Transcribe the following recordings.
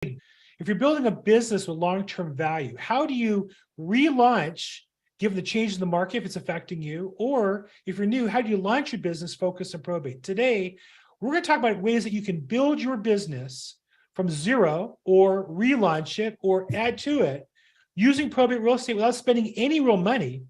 If you're building a business with long-term value, how do you relaunch given the change in the market if it's affecting you? Or if you're new, how do you launch your business focused on probate? Today, we're going to talk about ways that you can build your business from zero or relaunch it or add to it using probate real estate without spending any real money,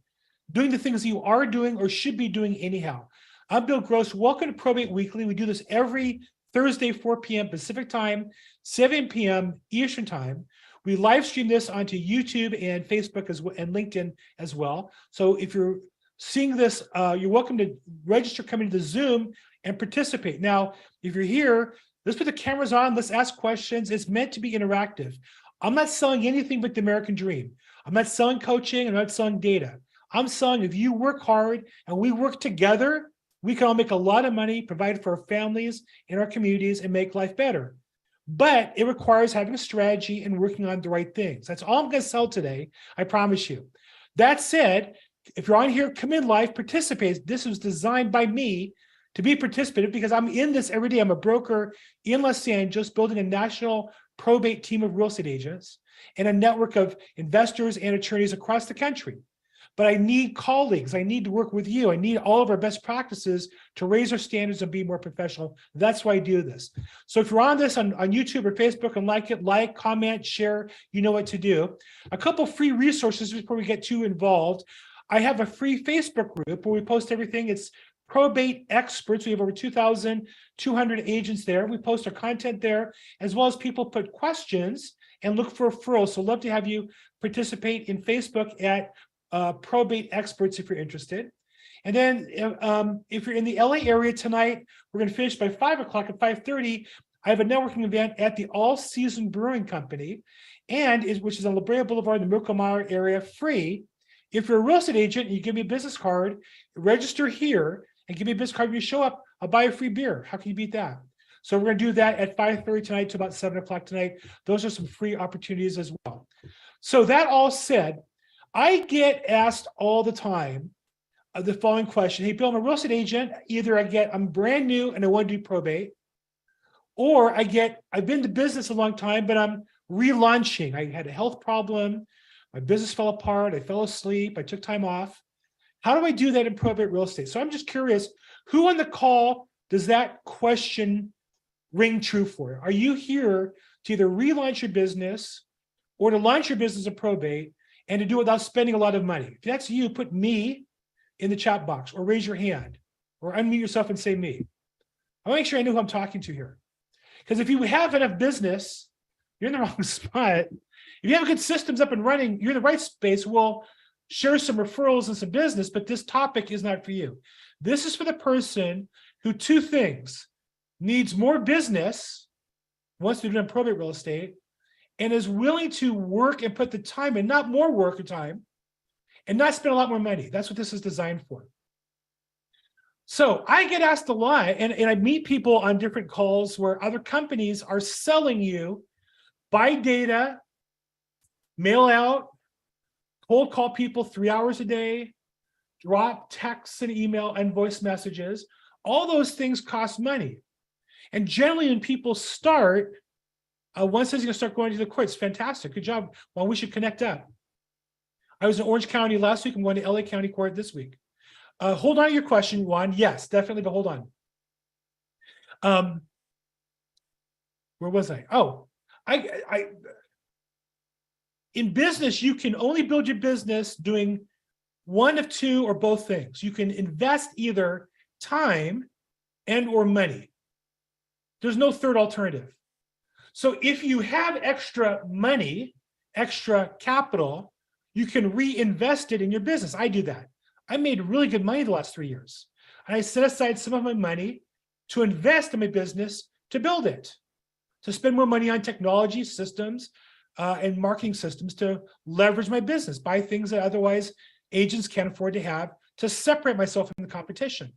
doing the things you are doing or should be doing anyhow. I'm Bill Gross. Welcome to Probate Weekly. We do this every Thursday, 4 p.m. Pacific time, 7 p.m. Eastern time. We live stream this onto YouTube and Facebook as well, and LinkedIn as well. So if you're seeing this, you're welcome to register, come into the Zoom and participate. Now, if you're here, let's put the cameras on. Let's ask questions. It's meant to be interactive. I'm not selling anything but the American dream. I'm not selling coaching. I'm not selling data. I'm selling if you work hard and we work together, we can all make a lot of money, provide for our families and our communities, and make life better. But it requires having a strategy and working on the right things. That's all I'm going to sell today, I promise you. That said, if you're on here, come in live, participate. This was designed by me to be participative because I'm in this every day. I'm a broker in Los Angeles, building a national probate team of real estate agents and a network of investors and attorneys across the country. But I need colleagues. I need to work with you. I need all of our best practices to raise our standards and be more professional. That's why I do this. So if you're on this on YouTube or Facebook and like it, like, comment, share, you know what to do. A couple free resources before we get too involved. I have a free Facebook group where we post everything. It's Probate Experts. We have over 2,200 agents there. We post our content there, as well as people put questions and look for referrals. So love to have you participate in Facebook at Probate Experts if you're interested. And then if you're in the LA area tonight, we're going to finish by 5 o'clock. At 5:30, I have a networking event at the All Season Brewing Company, which is on La Brea Boulevard in the Miracle Mile area, free. If you're a real estate agent and you give me a business card, register here and give me a business card. When you show up, I'll buy a free beer. How can you beat that? So we're going to do that at 5:30 tonight to about 7 o'clock tonight. Those are some free opportunities as well. So that all said, I get asked all the time the following question. Hey, Bill, I'm a real estate agent. Either I'm brand new and I want to do probate, or I've been to business a long time, but I'm relaunching. I had a health problem. My business fell apart. I fell asleep. I took time off. How do I do that in probate real estate? So I'm just curious, who on the call does that question ring true for? Are you here to either relaunch your business or to launch your business in probate and to do it without spending a lot of money? If that's you, put me in the chat box or raise your hand or unmute yourself and say me. I want to make sure I know who I'm talking to here. Because if you have enough business, you're in the wrong spot. If you have good systems up and running, you're in the right space. We'll share some referrals and some business, but this topic is not for you. This is for the person who two things: needs more business, wants to do probate real estate, and is willing to work and put the time in, not more work or time, and not spend a lot more money. That's what this is designed for. So I get asked a lot, and I meet people on different calls where other companies are selling you, buy data, mail out, cold call people 3 hours a day, drop texts and email and voice messages. All those things cost money. And generally when people start, one says you're going to start going to the courts. Fantastic. Good job. Well, we should connect up. I was in Orange County last week. I'm going to LA County Court this week. Hold on to your question, Juan. Yes, definitely, but hold on. Where was I? Oh, in business, you can only build your business doing one of two or both things. You can invest either time and or money. There's no third alternative. So if you have extra money, extra capital, you can reinvest it in your business. I do that. I made really good money the last 3 years. And I set aside some of my money to invest in my business to build it, to spend more money on technology systems and marketing systems to leverage my business, buy things that otherwise agents can't afford to have, to separate myself from the competition.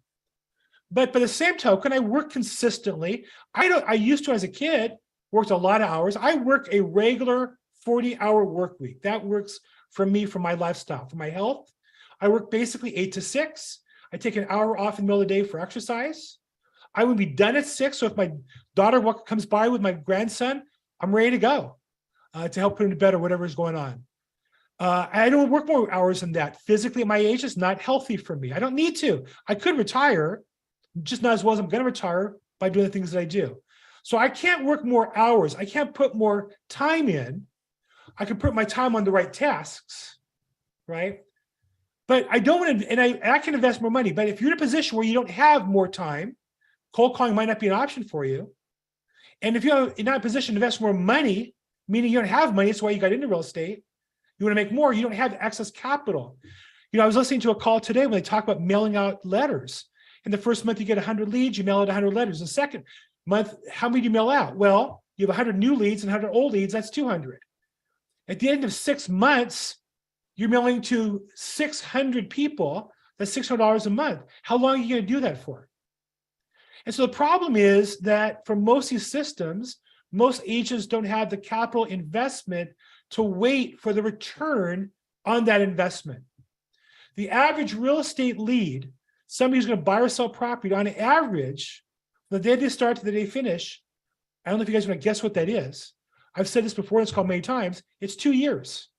But by the same token, I work consistently. I used to, as a kid, worked a lot of hours. I work a regular 40-hour work week. That works for me, for my lifestyle, for my health. I work basically 8 to 6. I take an hour off in the middle of the day for exercise. I would be done at 6. So if my daughter comes by with my grandson, I'm ready to go to help put him to bed or whatever is going on. I don't work more hours than that. Physically, at my age, it's not healthy for me. I don't need to. I could retire, just not as well as I'm going to retire by doing the things that I do. So I can't work more hours. I can't put more time in. I can put my time on the right tasks, right? But I don't want to, and I can invest more money. But if you're in a position where you don't have more time, cold calling might not be an option for you. And if you're not in a position to invest more money, meaning you don't have money, that's why you got into real estate, you want to make more, you don't have excess capital. I was listening to a call today when they talk about mailing out letters. In the first month, you get 100 leads, you mail out 100 letters. The second month, how many do you mail out? Well, you have 100 new leads and 100 old leads, that's 200. At the end of 6 months, you're mailing to 600 people, that's $600 a month. How long are you going to do that for? And so the problem is that for most of these systems, most agents don't have the capital investment to wait for the return on that investment. The average real estate lead, somebody who's going to buy or sell property, on average, from the day they start to the day they finish, I don't know if you guys want to guess what that is. I've said this before, it's called many times, it's 2 years.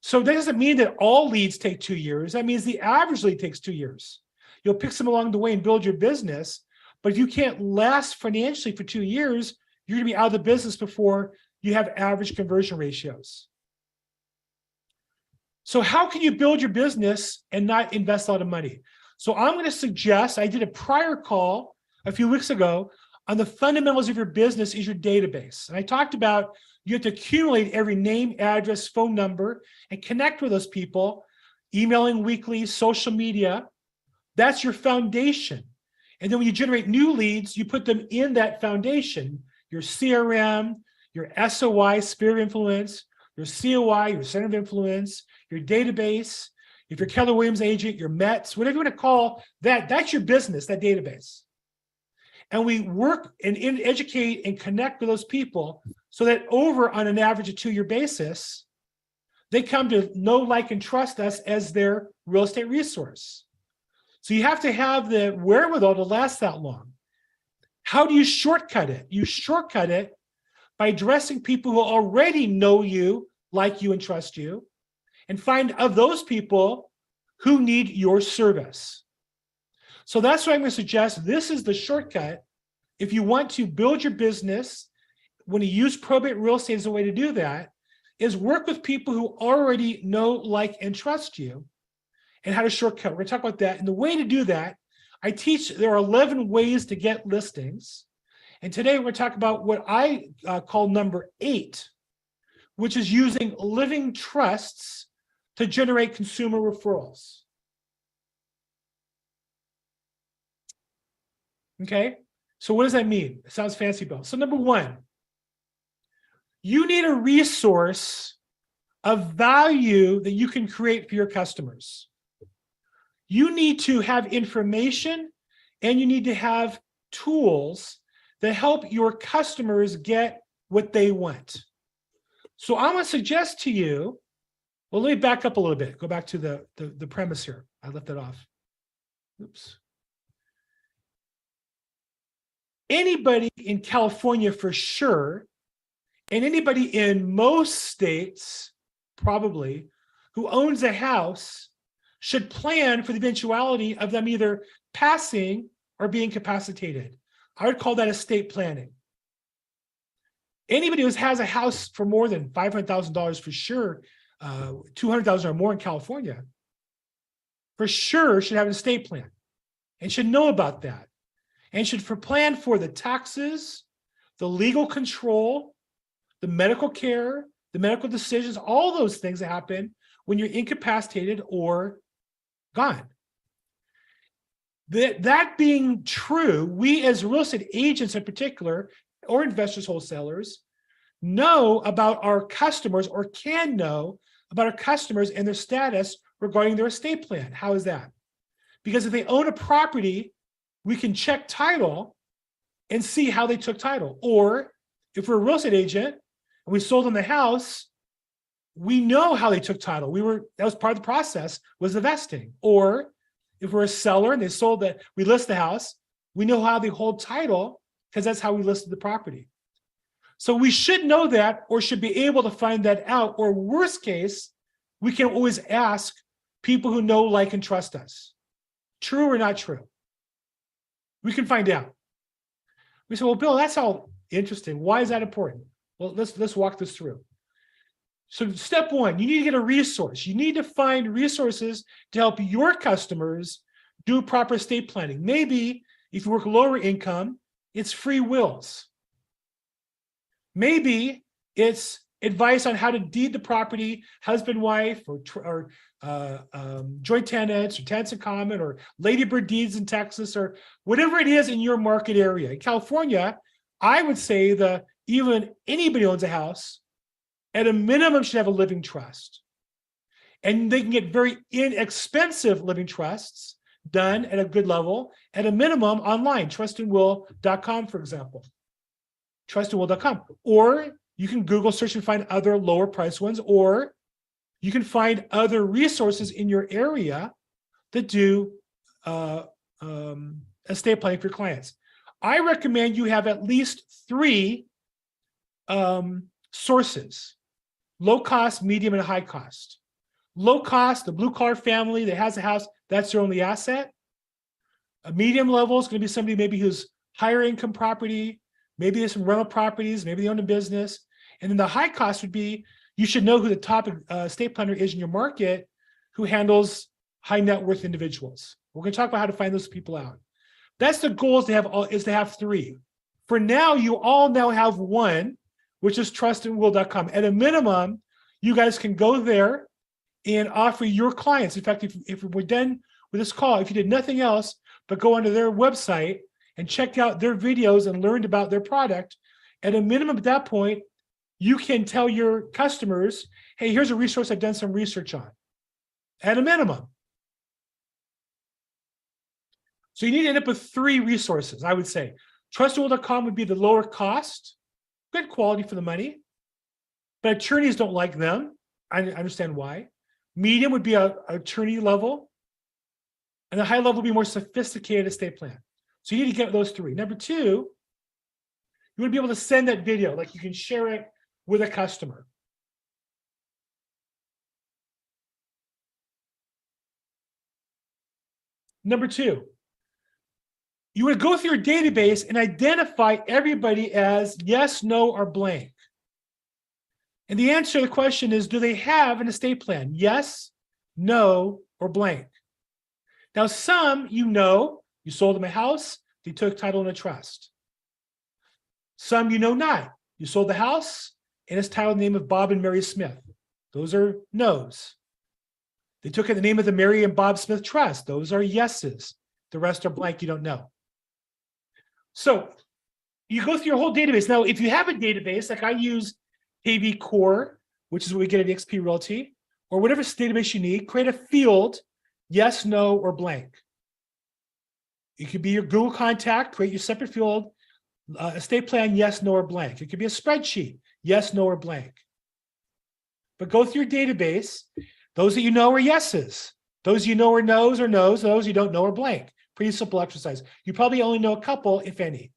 So that doesn't mean that all leads take 2 years. That means the average lead takes 2 years. You'll pick some along the way and build your business, but if you can't last financially for 2 years, you're going to be out of the business before you have average conversion ratios. So how can you build your business and not invest a lot of money? So I'm going to suggest, I did a prior call a few weeks ago on the fundamentals of your business is your database. And I talked about you have to accumulate every name, address, phone number, and connect with those people, emailing weekly, social media. That's your foundation. And then when you generate new leads, you put them in that foundation, your CRM, your SOI, sphere of influence, your COI, your center of influence, your database. If you're Keller Williams agent, your METs, whatever you want to call that, that's your business, that database. And we work and educate and connect with those people so that over on an average of 2 year basis, they come to know, like, and trust us as their real estate resource. So you have to have the wherewithal to last that long. How do you shortcut it? You shortcut it by addressing people who already know you, like you, and trust you, and find of those people who need your service. So that's what I'm going to suggest. This is the shortcut. If you want to build your business, when you use probate real estate as a way to do that, is work with people who already know, like, and trust you, and how to shortcut. We're going to talk about that. And the way to do that, I teach, there are 11 ways to get listings. And today we're going to talk about what I call number 8, which is using living trusts to generate consumer referrals. Okay, so what does that mean? It sounds fancy, Bill. So number 1, you need a resource of value that you can create for your customers. You need to have information and you need to have tools that help your customers get what they want. So I'm going to suggest to you, well, let me back up a little bit. Go back to the premise here. I left that off. Oops. Anybody in California for sure, and anybody in most states probably, who owns a house should plan for the eventuality of them either passing or being incapacitated. I would call that estate planning. Anybody who has a house for more than $500,000 for sure, $200,000 or more in California, for sure should have an estate plan and should know about that and should plan for the taxes, the legal control, the medical care, the medical decisions, all those things that happen when you're incapacitated or gone. That being true, we as real estate agents in particular, or investors, wholesalers, know about our customers or can know about our customers and their status regarding their estate plan. How is that? Because if they own a property, we can check title and see how they took title. Or if we're a real estate agent and we sold them the house, we know how they took title. That was part of the process, was the vesting. Or if we're a seller and they sold that, we list the house, we know how they hold title because that's how we listed the property. So we should know that, or should be able to find that out, or worst case, we can always ask people who know, like, and trust us. True or not true? We can find out. We say, well, Bill, that's all interesting. Why is that important? Well, let's walk this through. So step one, you need to get a resource. You need to find resources to help your customers do proper estate planning. Maybe if you work lower income, it's free wills. Maybe it's advice on how to deed the property, husband, wife, or joint tenants, or tenants in common, or ladybird deeds in Texas, or whatever it is in your market area. In California, I would say that even anybody owns a house, at a minimum, should have a living trust. And they can get very inexpensive living trusts done at a good level, at a minimum online, trustandwill.com, for example. Trustandwill.com. Or you can Google search and find other lower price ones, or you can find other resources in your area that do estate planning for your clients. I recommend you have at least 3 sources: low cost, medium, and high cost. Low cost, the blue collar family that has a house, that's their only asset. A medium level is going to be somebody maybe who's higher income property, maybe there's some rental properties, maybe they own a business. And then the high cost would be, you should know who the top estate planner is in your market who handles high net worth individuals. We're going to talk about how to find those people out. That's the goal, is to have 3. For now, you all now have 1, which is trustandwill.com. At a minimum, you guys can go there and offer your clients. In fact, if we're done with this call, if you did nothing else but go onto their website and check out their videos and learned about their product, at a minimum at that point, you can tell your customers, hey, here's a resource I've done some research on. At a minimum. So you need to end up with 3 resources, I would say. Trustandwill.com would be the lower cost, good quality for the money, but attorneys don't like them. I understand why. Medium would be a attorney level, and the high level would be more sophisticated estate plan. So you need to get those 3. Number 2, you want to be able to send that video, like you can share it with a customer. Number 2, you would go through your database and identify everybody as yes, no, or blank. And the answer to the question is, do they have an estate plan? Yes, no, or blank. Now, some, you sold them a house, they took title in a trust. Some you know not. You sold the house, and it's titled in the name of Bob and Mary Smith. Those are no's. They took in the name of the Mary and Bob Smith Trust. Those are yeses. The rest are blank, you don't know. So you go through your whole database. Now, if you have a database, like I use KV Core, which is what we get at eXp Realty, or whatever database you need, create a field, yes, no, or blank. It could be your Google contact, create your separate field, estate plan, yes, no, or blank. It could be a spreadsheet, yes, no, or blank. But go through your database. Those that you know are yeses. Those you know are no's or no's. Those you don't know are blank. Pretty simple exercise. You probably only know a couple, if any.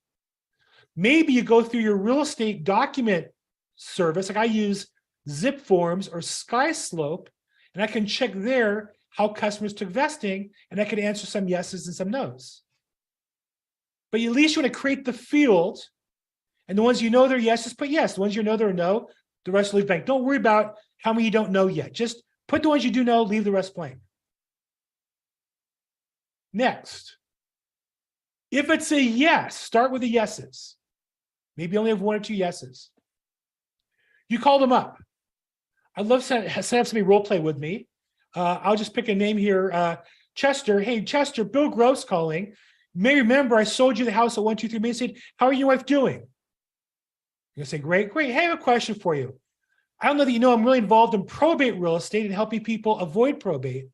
Maybe you go through your real estate document service. Like I use Zip Forms or SkySlope, and I can check there how customers took vesting, and I can answer some yeses and some no's. But at least you want to create the field, and the ones you know they're yeses, put yes. The ones you know they're no, the rest leave blank. Don't worry about how many you don't know yet. Just put the ones you do know, leave the rest blank. Next, if it's a yes, start with the yeses. Maybe you only have 1 or 2 yeses. You call them up. I'd love to set up somebody role play with me. I'll just pick a name here. Chester. Hey, Chester, Bill Gross calling. You may remember I sold you the house at 123 Main Street. How are you and your wife doing? You're going to say, great, great. Hey, I have a question for you. I don't know that you know I'm really involved in probate real estate and helping people avoid probate.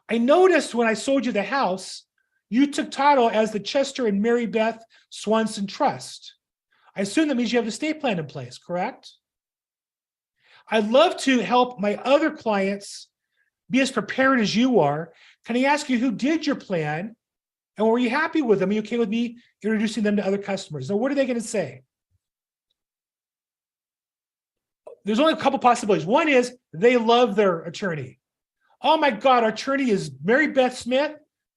I noticed when I sold you the house, you took title as the Chester and Mary Beth Swanson Trust. I assume that means you have an estate plan in place, correct? I'd love to help my other clients be as prepared as you are. Can I ask you who did your plan and were you happy with them? Are you okay with me introducing them to other customers? Now, what are they going to say? there's only a couple possibilities. One is they love their attorney. Oh my God, our attorney is Mary Beth Smith.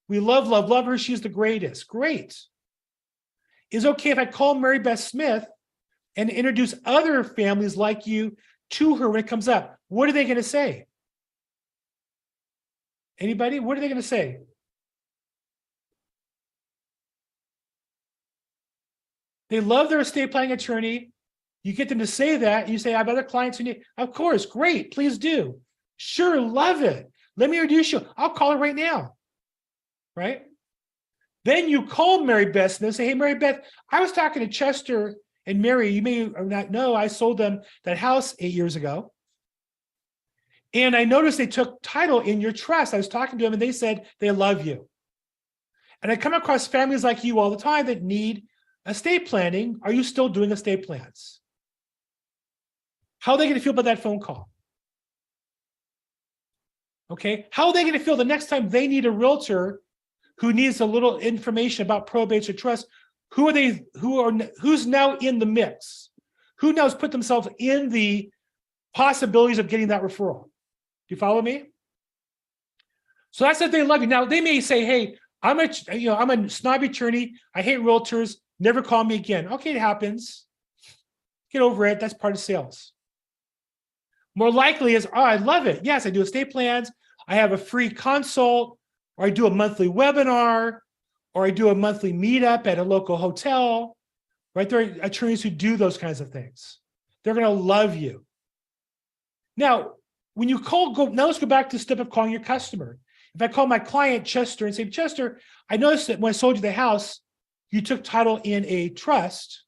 We love, love, love her. She's the greatest. Great. Is it okay if I call Mary Beth Smith and introduce other families like you to her when it comes up? What are they going to say? Anybody? What are they going to say? They love their estate planning attorney. You get them to say that. You say, I have other clients who need, of course, great, please do. Sure, love it. Let me introduce you. I'll call her right now. Right? Then you call Mary Beth and say, hey, Mary Beth, I was talking to Chester and Mary. You may or not know, I sold them that house 8 years ago. And I noticed they took title in your trust. I was talking to them and they said they love you. And I come across families like you all the time that need estate planning. Are you still doing estate plans? How are they going to feel about that phone call? Okay. How are they going to feel the next time they need a realtor who needs a little information about probates or trusts? Who's now in the mix? Who now has put themselves in the possibilities of getting that referral? Do you follow me? So that's if they love you. Now they may say, hey, I'm a snobby attorney. I hate realtors. Never call me again. Okay, it happens. Get over it. That's part of sales. More likely is, oh, I love it. Yes, I do estate plans. I have a free consult, or I do a monthly webinar, or I do a monthly meetup at a local hotel. Right? There are attorneys who do those kinds of things. They're going to love you. Now, when you now let's go back to the step of calling your customer. If I call my client, Chester, and say, Chester, I noticed that when I sold you the house, you took title in a trust.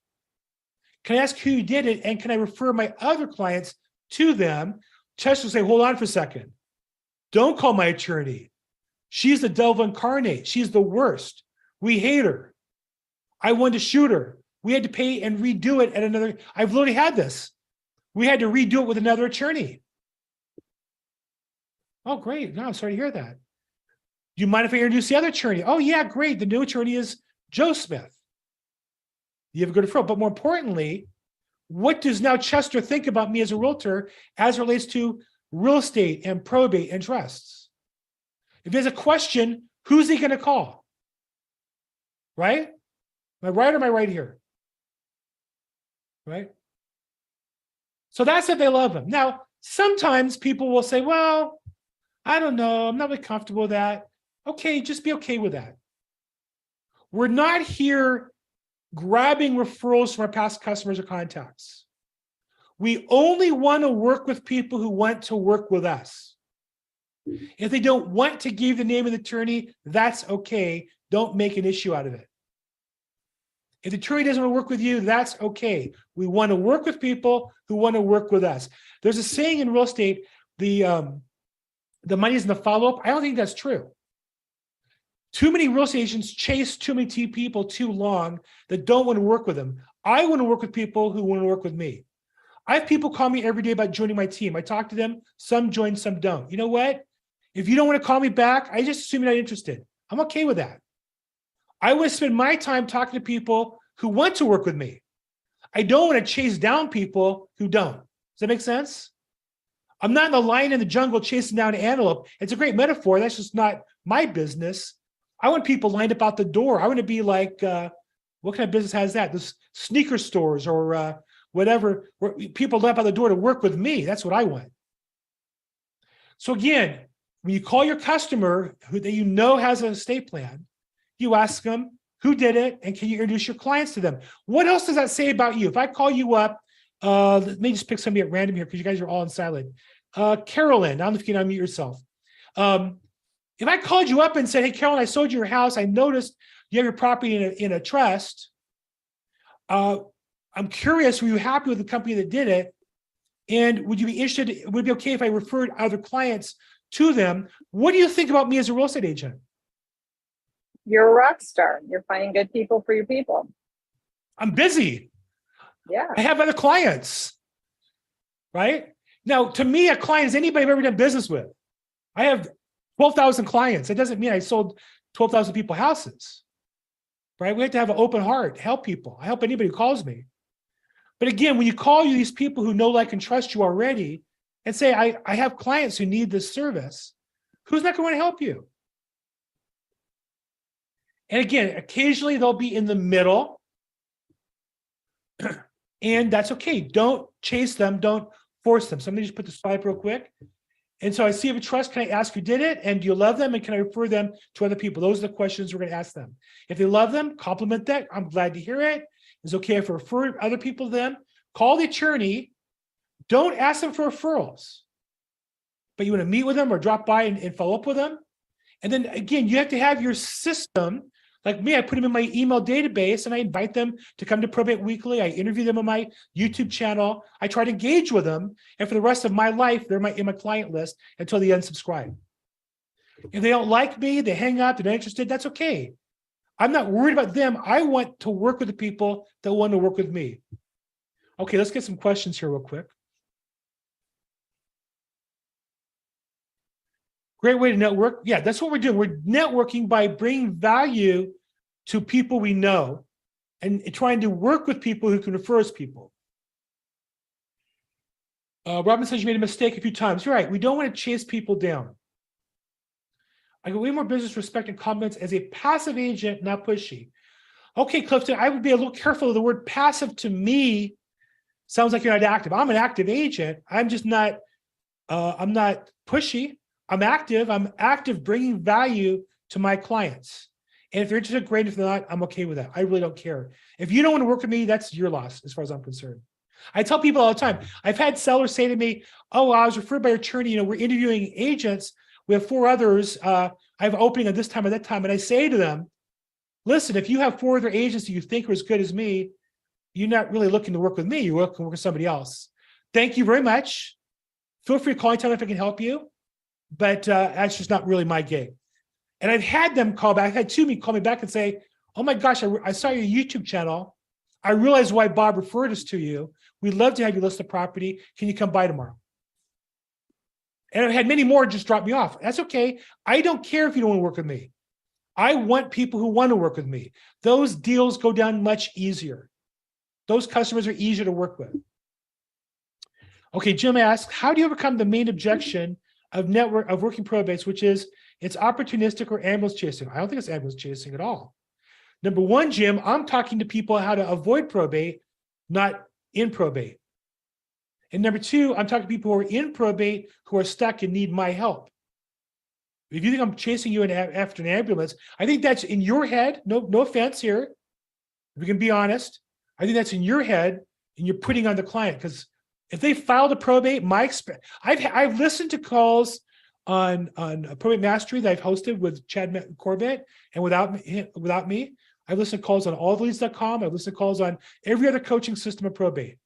Can I ask who you did it? And can I refer my other clients to them? Chester will say, hold on for a second. Don't call my attorney. She's the devil incarnate. She's the worst. We hate her. I wanted to shoot her. We had to pay and redo it at another. I've literally had this. We had to redo it with another attorney. Oh, great. No, I'm sorry to hear that. Do you mind if I introduce the other attorney? Oh, yeah, great. The new attorney is Joe Smith. You have a good referral. But more importantly, what does now Chester think about me as a realtor as it relates to real estate and probate and trusts? If there's a question, who's he going to call? Right? Am I right or am I right here? Right? So that's if they love him. Now, sometimes people will say, well, I don't know. I'm not really comfortable with that. Okay, just be okay with that. We're not here grabbing referrals from our past customers or contacts. We only want to work with people who want to work with us. If they don't want to give the name of the attorney, that's okay. Don't make an issue out of it. If the attorney doesn't want to work with you, that's okay. We want to work with people who want to work with us. There's a saying in real estate, the money's in the follow-up. I don't think that's true. Too many real estate agents chase too many people too long that don't want to work with them. I want to work with people who want to work with me. I have people call me every day about joining my team. I talk to them. Some join, some don't. You know what? If you don't want to call me back, I just assume you're not interested. I'm okay with that. I want to spend my time talking to people who want to work with me. I don't want to chase down people who don't. Does that make sense? I'm not the lion in the jungle chasing down an antelope. It's a great metaphor. That's just not my business. I want people lined up out the door. I want to be like, what kind of business has that? This sneaker stores or whatever, where people lined up out the door to work with me. That's what I want. So again, when you call your customer that you know has an estate plan, you ask them who did it and can you introduce your clients to them? What else does that say about you? If I call you up, let me just pick somebody at random here because you guys are all in silent. Carolyn, I don't know if you can unmute yourself. If I called you up and said, hey, Carolyn, I sold you your house. I noticed you have your property in a trust. I'm curious, were you happy with the company that did it? And would you be interested, would it be okay if I referred other clients to them? What do you think about me as a real estate agent? You're a rock star. You're finding good people for your people. I'm busy. Yeah. I have other clients, right? Now, to me, a client is anybody I've ever done business with. I have 12,000 clients. It doesn't mean I sold 12,000 people houses, right? We have to have an open heart, help people. I help anybody who calls me. But again, when you call you these people who know, like, and trust you already and say, I have clients who need this service, who's not going to help you? And again, occasionally they'll be in the middle, and that's okay. Don't chase them. Don't force them. So let me just put the swipe real quick. And so I see if a trust, can I ask who did it? And do you love them? And can I refer them to other people? Those are the questions we're going to ask them. If they love them, compliment that. I'm glad to hear it. It's okay if I refer other people to them. Call the attorney. Don't ask them for referrals. But you want to meet with them or drop by and follow up with them. And then again, you have to have your system. Like me, I put them in my email database and I invite them to come to Probate Weekly. I interview them on my YouTube channel. I try to engage with them. And for the rest of my life, they're in my client list until they unsubscribe. If they don't like me, they hang up, they're not interested, that's okay. I'm not worried about them. I want to work with the people that want to work with me. Okay, let's get some questions here real quick. Great way to network. Yeah, that's what we're doing. We're networking by bringing value to people we know and trying to work with people who can refer us people. Robin says you made a mistake a few times. You're right. We don't want to chase people down. I get way more business respect and compliments as a passive agent, not pushy. Okay, Clifton, I would be a little careful of the word passive. To me sounds like you're not active. I'm an active agent. I'm just not, I'm not pushy. I'm active bringing value to my clients. And if they're interested, great. If they're not, I'm okay with that. I really don't care. If you don't want to work with me, that's your loss as far as I'm concerned. I tell people all the time, I've had sellers say to me, oh, I was referred by your attorney. We're interviewing agents. We have 4 others. I have an opening at this time or that time. And I say to them, listen, if you have 4 other agents that you think are as good as me, you're not really looking to work with me. You're looking to work with somebody else. Thank you very much. Feel free to call anytime if I can help you. But that's just not really my gig. And I've had them call back. I had 2 call me back and say, oh my gosh, I saw your YouTube channel. I realized why Bob referred us to you. We'd love to have you list the property. Can you come by tomorrow? And I've had many more just drop me off. That's okay. I don't care if you don't want to work with me. I want people who want to work with me. Those deals go down much easier. Those customers are easier to work with. Okay, Jim asks, how do you overcome the main objection of working probates, which is it's opportunistic or ambulance chasing? I don't think it's ambulance chasing at all. Number 1, Jim, I'm talking to people how to avoid probate, not in probate. And number 2, I'm talking to people who are in probate who are stuck and need my help. If you think I'm chasing you after an ambulance, I think that's in your head. No offense here. If we can be honest, I think that's in your head and you're putting on the client, because if they filed a probate, I've listened to calls on Probate Mastery that I've hosted with Chad Corbett and without me. I've listened to calls on alltheleads.com. I've listened to calls on every other coaching system of probate.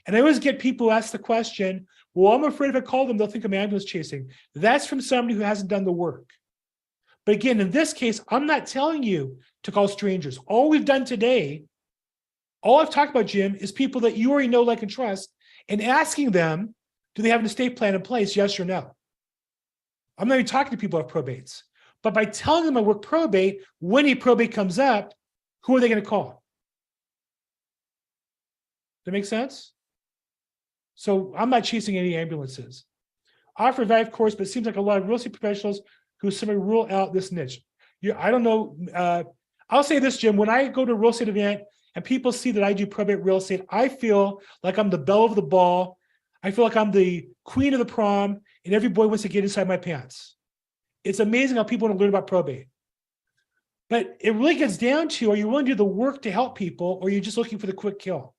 And I always get people who ask the question, well, I'm afraid if I call them, they'll think I'm ambulance chasing. That's from somebody who hasn't done the work. But again, in this case, I'm not telling you to call strangers. All we've done today, all I've talked about, Jim, is people that you already know, like, and trust, and asking them, do they have an estate plan in place? Yes or no. I'm not even talking to people who have probates. But by telling them I work probate, when a probate comes up, who are they going to call? Does that make sense? So I'm not chasing any ambulances. Offer a value course, but it seems like a lot of real estate professionals who simply rule out this niche. I don't know. I'll say this, Jim. When I go to a real estate event and people see that I do probate real estate, I feel like I'm the belle of the ball. I feel like I'm the queen of the prom, and every boy wants to get inside my pants. It's amazing how people want to learn about probate. But it really gets down to, are you willing to do the work to help people, or are you just looking for the quick kill?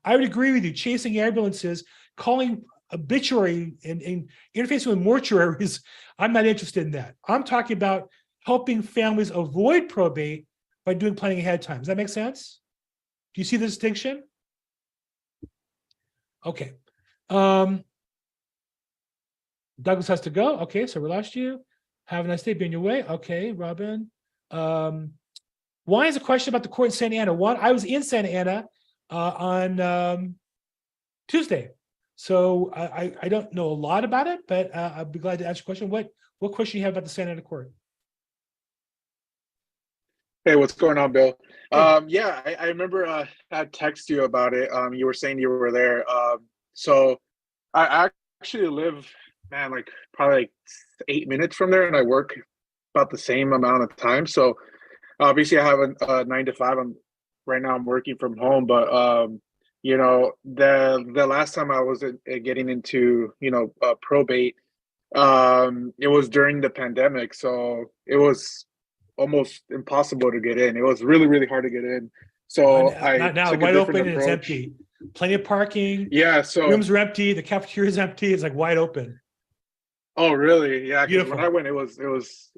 I would agree with you. Chasing ambulances, calling obituary and interfacing with mortuaries, I'm not interested in that. I'm talking about helping families avoid probate by doing planning ahead of time. Does that make sense? Do you see the distinction? Okay. Douglas has to go. Okay, so we lost you. Have a nice day. Be on your way. Okay, Robin. Why is a question about the court in Santa Ana? I was in Santa Ana on Tuesday. So I don't know a lot about it, but I'd be glad to answer your question. What question do you have about the Santa Ana court? Hey, what's going on, Bill? Hey, Yeah, I remember I texted you about it. You were saying you were there. So I actually live, man, like probably like 8 minutes from there, and I work about the same amount of time. So obviously, I have a 9 to 5. Right now I'm working from home, but the last time I was getting into probate, it was during the pandemic, so it was almost impossible to get in. It was really, really hard to get in. So I not now, took a wide different open and it's approach. empty. Plenty of parking. Yeah, so Rooms are empty. The cafeteria is empty. It's like wide open. oh really? Yeah, because when I Beautiful. went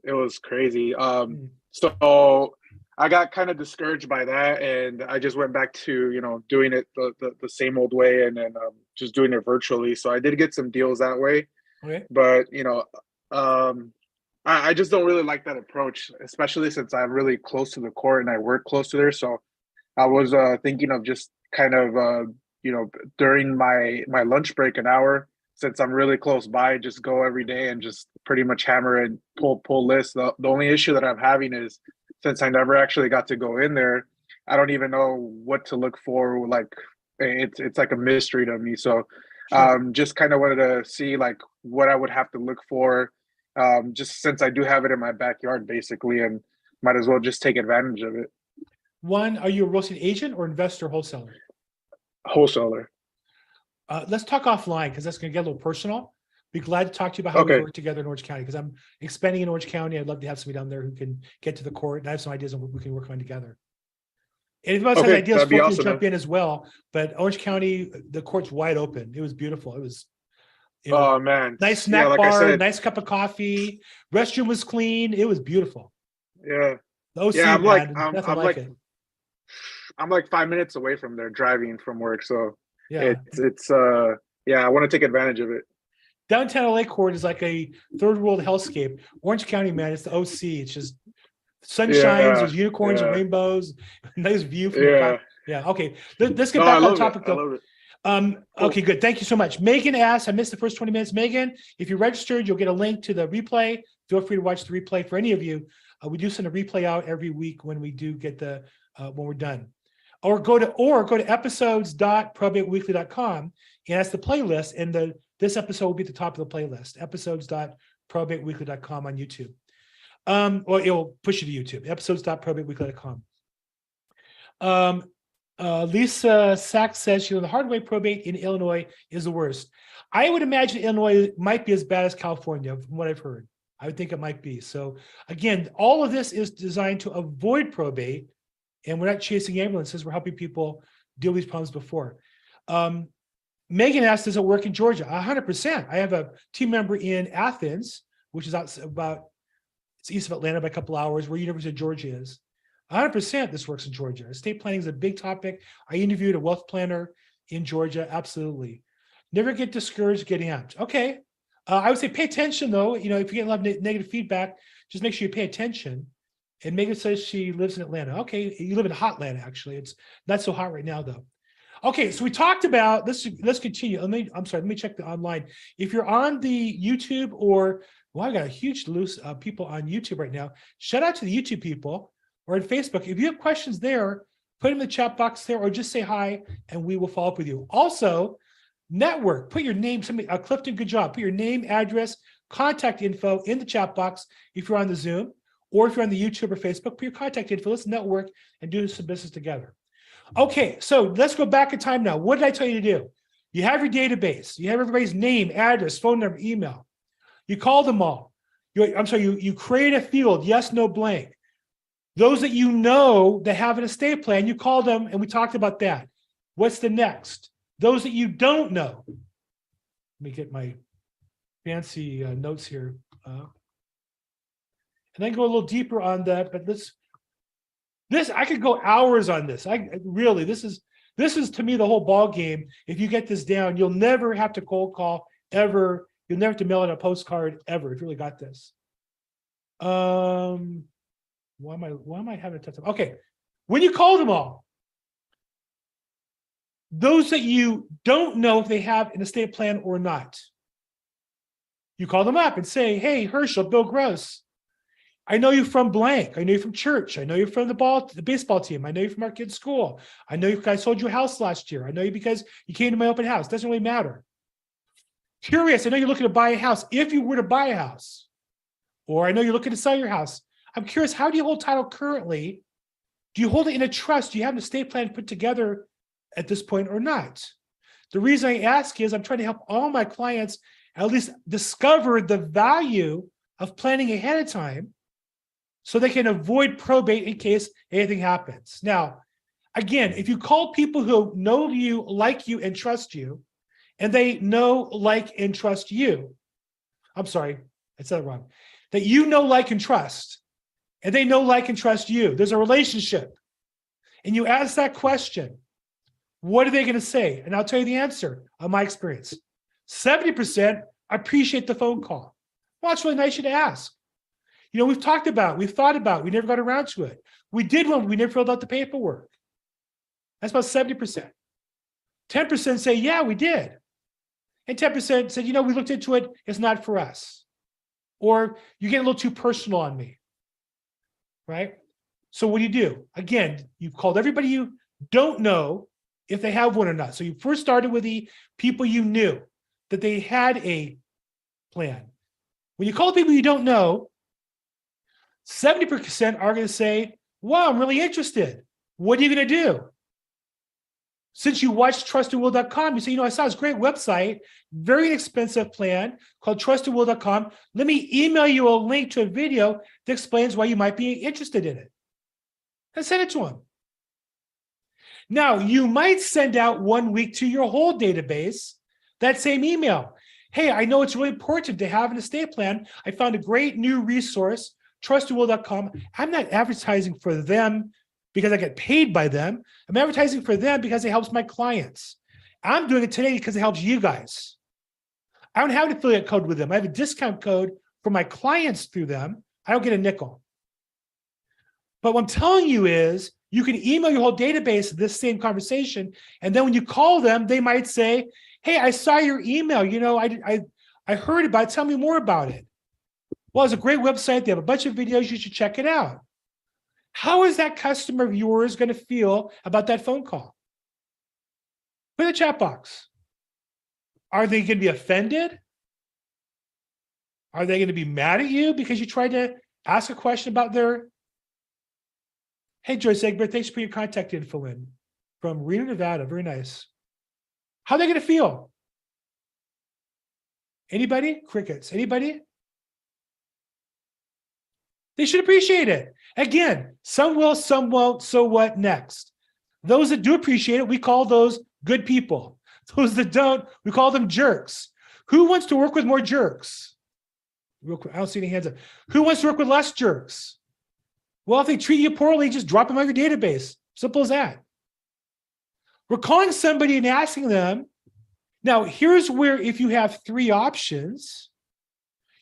it was crazy. Mm. So I got kind of discouraged by that, and I just went back to, doing it the same old way, and then just doing it virtually. So I did get some deals that way, Okay. but um I just don't really like that approach, especially since I'm really close to the court and I work close to there. So I was thinking of just kind of during my lunch break, an hour, since I'm really close by, just go every day and just pretty much hammer and pull lists. The only issue that I'm having is, since I never actually got to go in there, I don't even know what to look for. Like it's like a mystery to me. So Sure. just kind of wanted to see like what I would have to look for, just since I do have it in my backyard basically, and might as well just take advantage of it. One, are you a real estate agent or investor wholesaler? Wholesaler. Let's talk offline because that's going to get a little personal. Be glad to talk to you about how we Okay. work together in Orange County because I'm expanding in Orange County. I'd love to have somebody down there who can get to the court, and I have some ideas on what we can work on together. And if anybody else has Okay, ideas, that'd be feel free to awesome, jump man. in as well. But Orange County, the court's wide open. It was beautiful. It was, Oh man, nice yeah, snack like I bar, said, nice cup of coffee. Restroom was clean. It was beautiful. yeah, The yeah. OC, I'm like, man, I'm, nothing I'm like like, it. I'm like 5 minutes away from there driving from work, so Yeah. it's yeah, I want to take advantage of it. Downtown LA Court is like a third world hellscape. Orange County, man, it's the OC. It's just sun shines, Yeah, there's unicorns and yeah, rainbows, nice view from the yeah. top. Yeah, okay. Let's get No, I back on love it. topic I though. love it. Cool. Okay, good. Thank you so much. Megan asked, I missed the first 20 minutes. Megan, if you're registered, you'll get a link to the replay. Feel free to watch the replay for any of you. We do send a replay out every week when we do get when we're done. Or go to episodes.probateweekly.com and that's the playlist. And this episode will be at the top of the playlist, episodes.probateweekly.com on YouTube. Or it'll push you to YouTube, episodes.probateweekly.com. Lisa Sachs says, the hard way probate in Illinois is the worst. I would imagine Illinois might be as bad as California, from what I've heard. I would think it might be. So again, all of this is designed to avoid probate, and we're not chasing ambulances. We're helping people deal with these problems before. Megan asked, does it work in Georgia? 100%. I have a team member in Athens, which is it's east of Atlanta by a couple hours, where University of Georgia is. 100% this works in Georgia. Estate planning is a big topic. I interviewed a wealth planner in Georgia. Absolutely. Never get discouraged getting out. Okay. I would say pay attention though. If you get a lot of negative feedback, just make sure you pay attention. And Megan says she lives in Atlanta. Okay. You live in hot Atlanta, actually. It's not so hot right now though. Okay. So we talked about, let's continue. Let me check the online. If you're on the YouTube well, I got a huge loose people on YouTube right now. Shout out to the YouTube people. Or on Facebook. If you have questions there, put them in the chat box there, or just say hi and we will follow up with you. Also, network, put your name, Clifton, good job. Put your name, address, contact info in the chat box if you're on the Zoom, or if you're on the YouTube or Facebook, put your contact info. Let's network and do some business together. Okay, so let's go back in time now. What did I tell you to do? You have your database. You have everybody's name, address, phone number, email. You call them all. You create a field, yes, no, blank. Those that you know that have an estate plan, you call them, and we talked about that. What's the next? Those that you don't know. Let me get my fancy notes here. And then go a little deeper on that, but I could go hours on this. This is to me the whole ball game. If you get this down, you'll never have to cold call ever. You'll never have to mail out a postcard ever if you really got this. Why am I having a tough time? Okay. When you call them all, those that you don't know if they have an estate plan or not, you call them up and say, hey, Herschel, Bill Gross, I know you from blank. I know you from church. I know you from the baseball team. I know you from our kids' school. I know you because I sold you a house last year. I know you because you came to my open house. Doesn't really matter. Curious, I know you're looking to buy a house. If you were to buy a house, or I know you're looking to sell your house, I'm curious, how do you hold title currently? Do you hold it in a trust? Do you have an estate plan put together at this point or not? The reason I ask is I'm trying to help all my clients at least discover the value of planning ahead of time so they can avoid probate in case anything happens. Now, again, if you call people who know you, like you, and trust you, and they know, like, and trust you, I'm sorry, I said it wrong, that you know, like, and trust, and they know, like, and trust you, there's a relationship, and you ask that question, what are they going to say? And I'll tell you the answer of my experience. 70% appreciate the phone call. Well, it's really nice you to ask. You know, we've thought about, we never got around to it. We did one, we never filled out the paperwork. That's about 70%. 10% say, yeah, we did. And 10% said, you know, we looked into it, it's not for us. Or you get a little too personal on me, right? So what do? Again, you've called everybody you don't know if they have one or not. So you first started with the people you knew that they had a plan. When you call people you don't know, 70% are going to say, wow, I'm really interested. What are you going to do? Since you watched trustedwill.com, you say, you know, I saw this great website, very inexpensive plan called trustedwill.com. Let me email you a link to a video that explains why you might be interested in it. And send it to them. Now, you might send out 1 week to your whole database that same email. Hey, I know it's really important to have an estate plan. I found a great new resource, trustedwill.com. I'm not advertising for them because I get paid by them. I'm advertising for them because it helps my clients. I'm doing it today because it helps you guys. I don't have an affiliate code with them. I have a discount code for my clients through them. I don't get a nickel. But what I'm telling you is you can email your whole database this same conversation. And then when you call them, they might say, hey, I saw your email. You know, I heard about it. Tell me more about it. Well, it's a great website. They have a bunch of videos. You should check it out. How is that customer of yours going to feel about that phone call? Put in the chat box. Are they going to be offended? Are they going to be mad at you because you tried to ask a question about their... Hey, Joyce Egbert, thanks for your contact info in from Reno, Nevada. Very nice. How are they going to feel? Anybody? Crickets. Anybody? They should appreciate it. Again, some will, some won't. So what next? Those that do appreciate it, we call those good people. Those that don't, we call them jerks. Who wants to work with more jerks? Real quick, I don't see any hands up. Who wants to work with less jerks? Well, if they treat you poorly, just drop them on your database. Simple as that. We're calling somebody and asking them. Now, here's where if you have 3 options,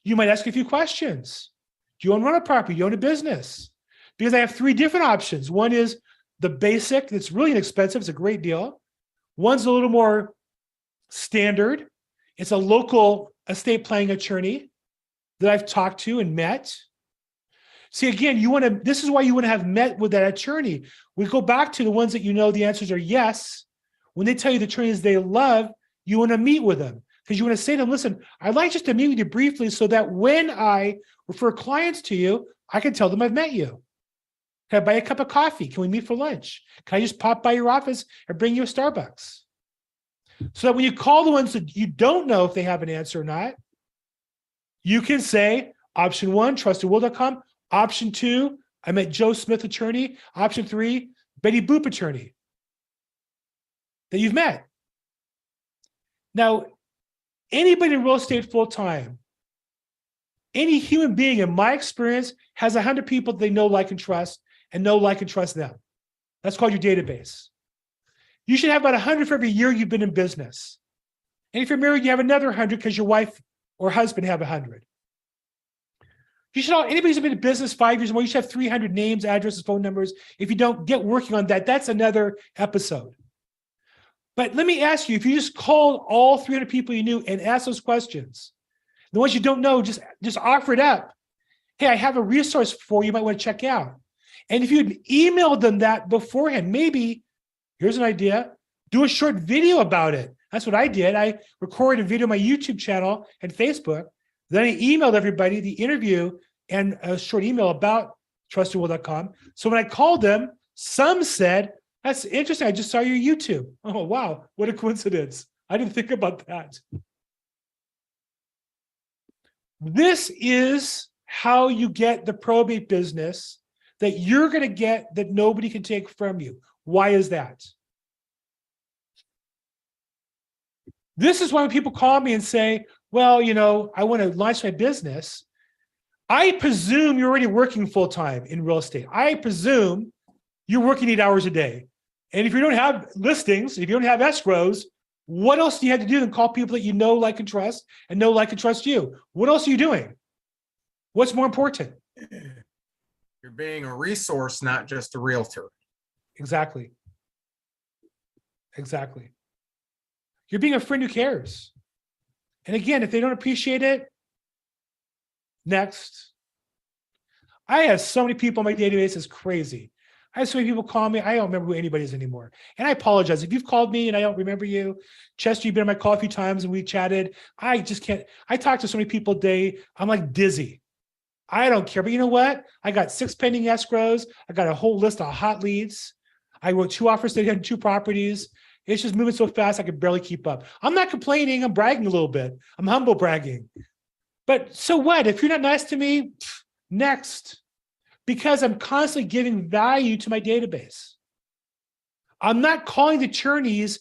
you might ask a few questions. Do you own rental property? Do you own a business? Because I have 3 different options. One is the basic, that's really inexpensive. It's a great deal. One's a little more standard. It's a local estate planning attorney that I've talked to and met. See, again, this is why you want to have met with that attorney. We go back to the ones that you know the answers are yes. When they tell you the attorneys they love, you want to meet with them because you want to say to them, listen, I'd like just to meet with you briefly so that when I refer clients to you, I can tell them I've met you. Can I buy a cup of coffee? Can we meet for lunch? Can I just pop by your office and bring you a Starbucks? So that when you call the ones that you don't know if they have an answer or not, you can say option 1, trustedwill.com. Option 2, I met Joe Smith attorney. Option 3, Betty Boop attorney that you've met. Now, anybody in real estate full time, any human being in my experience has 100 people they know, like, and trust, and know, like, and trust them. That's called your database. You should have about 100 for every year you've been in business. And if you're married, you have another 100 because your wife or husband have 100. You should anybody who's been in business 5 years or more, you should have 300 names, addresses, phone numbers. If you don't get working on that, that's another episode. But let me ask you, if you just called all 300 people you knew and asked those questions, the ones you don't know, just offer it up hey, I have a resource for you, you might want to check out. And if you'd emailed them that beforehand, maybe, here's an idea, do a short video about it. That's what I did. I recorded a video on my YouTube channel and Facebook. Then I emailed everybody the interview and a short email about trustedworld.com. So when I called them, some said, that's interesting. I just saw your YouTube. Oh, wow. What a coincidence. I didn't think about that. This is how you get the probate business that you're going to get that nobody can take from you. Why is that? This is why when people call me and say, well, you know, I want to launch my business. I presume you're already working full-time in real estate. I presume you're working 8 hours a day. And if you don't have listings, if you don't have escrows, what else do you have to do than call people that you know, like, and trust, and know, like, and trust you? What else are you doing? What's more important? You're being a resource, not just a realtor. Exactly. Exactly. You're being a friend who cares. And again, if they don't appreciate it, next. I have so many people on my database, it's crazy. I have so many people call me, I don't remember who anybody is anymore. And I apologize. If you've called me and I don't remember you, Chester, you've been on my call a few times and we chatted. I just can't, I talk to so many people a day, I'm like dizzy. I don't care. But you know what? I got 6 pending escrows. I got a whole list of hot leads. I wrote 2 offers today on 2 properties. It's just moving so fast, I could barely keep up. I'm not complaining. I'm bragging a little bit. I'm humble bragging. But so what? If you're not nice to me, next. Because I'm constantly giving value to my database. I'm not calling the attorneys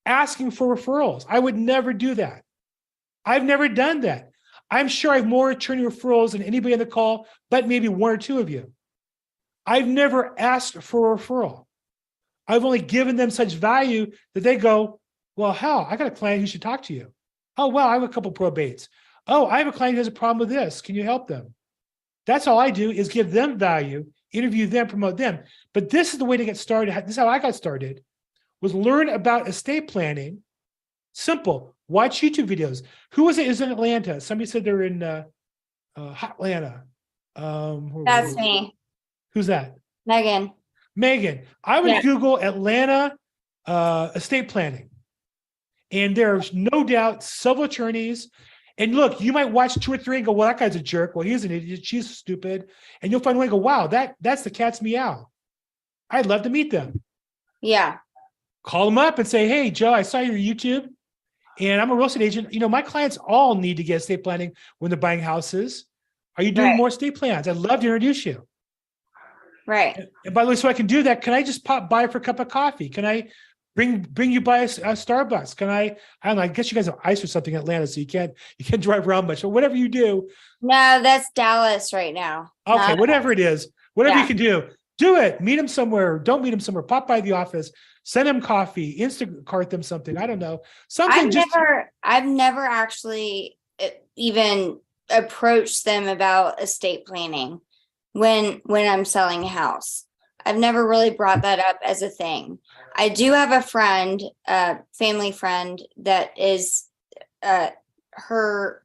asking for referrals. I would never do that. I've never done that. I'm sure I have more attorney referrals than anybody on the call, but maybe 1 or 2 of you. I've never asked for a referral. I've only given them such value that they go, well, hell, I got a client who should talk to you. Oh, well, I have a couple probates. Oh, I have a client who has a problem with this. Can you help them? That's all I do is give them value, interview them, promote them. But this is the way to get started. This is how I got started, was learn about estate planning. Simple. Watch YouTube videos. Who was it? Is in Atlanta? Somebody said they're in Atlanta. That's me, Who's that? Megan. Megan. I would Yeah. Google Atlanta estate planning. And there's no doubt several attorneys. And look, you might watch 2 or 3 and go, well, that guy's a jerk. Well, he's an idiot. She's stupid. And you'll find one and go, wow, that's the cat's meow. I'd love to meet them. Yeah. Call them up and say, hey, Joe, I saw your YouTube and I'm a real estate agent. You know, my clients all need to get estate planning when they're buying houses. Are you doing Right. more estate plans? I'd love to introduce you. Right. And by the way, so I can do that, can I just pop by for a cup of coffee? Can I bring you by a Starbucks? Can I don't know, I guess you guys have ice or something in Atlanta, so you can't drive around much, but whatever you do. No, that's Dallas right now. Okay, Not- whatever it is, whatever you Yeah. can do it. Meet them somewhere. Don't meet them somewhere. Pop by the office. Send them coffee. Instacart them something. I don't know. Something I've never actually even approached them about estate planning when I'm selling a house. I've never really brought that up as a thing. I do have a friend, family friend that is her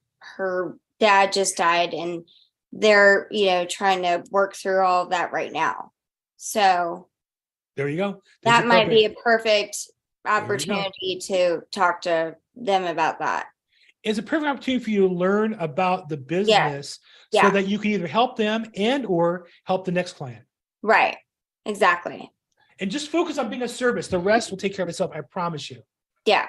dad just died and they're, trying to work through all of that right now. So there you go. that might be a perfect you go. opportunity to talk to them about that. It's a perfect opportunity for you to learn about the business so Yeah. that you can either help them and or help the next client. Right. Exactly. And just focus on being a service. The rest will take care of itself. I promise you. Yeah.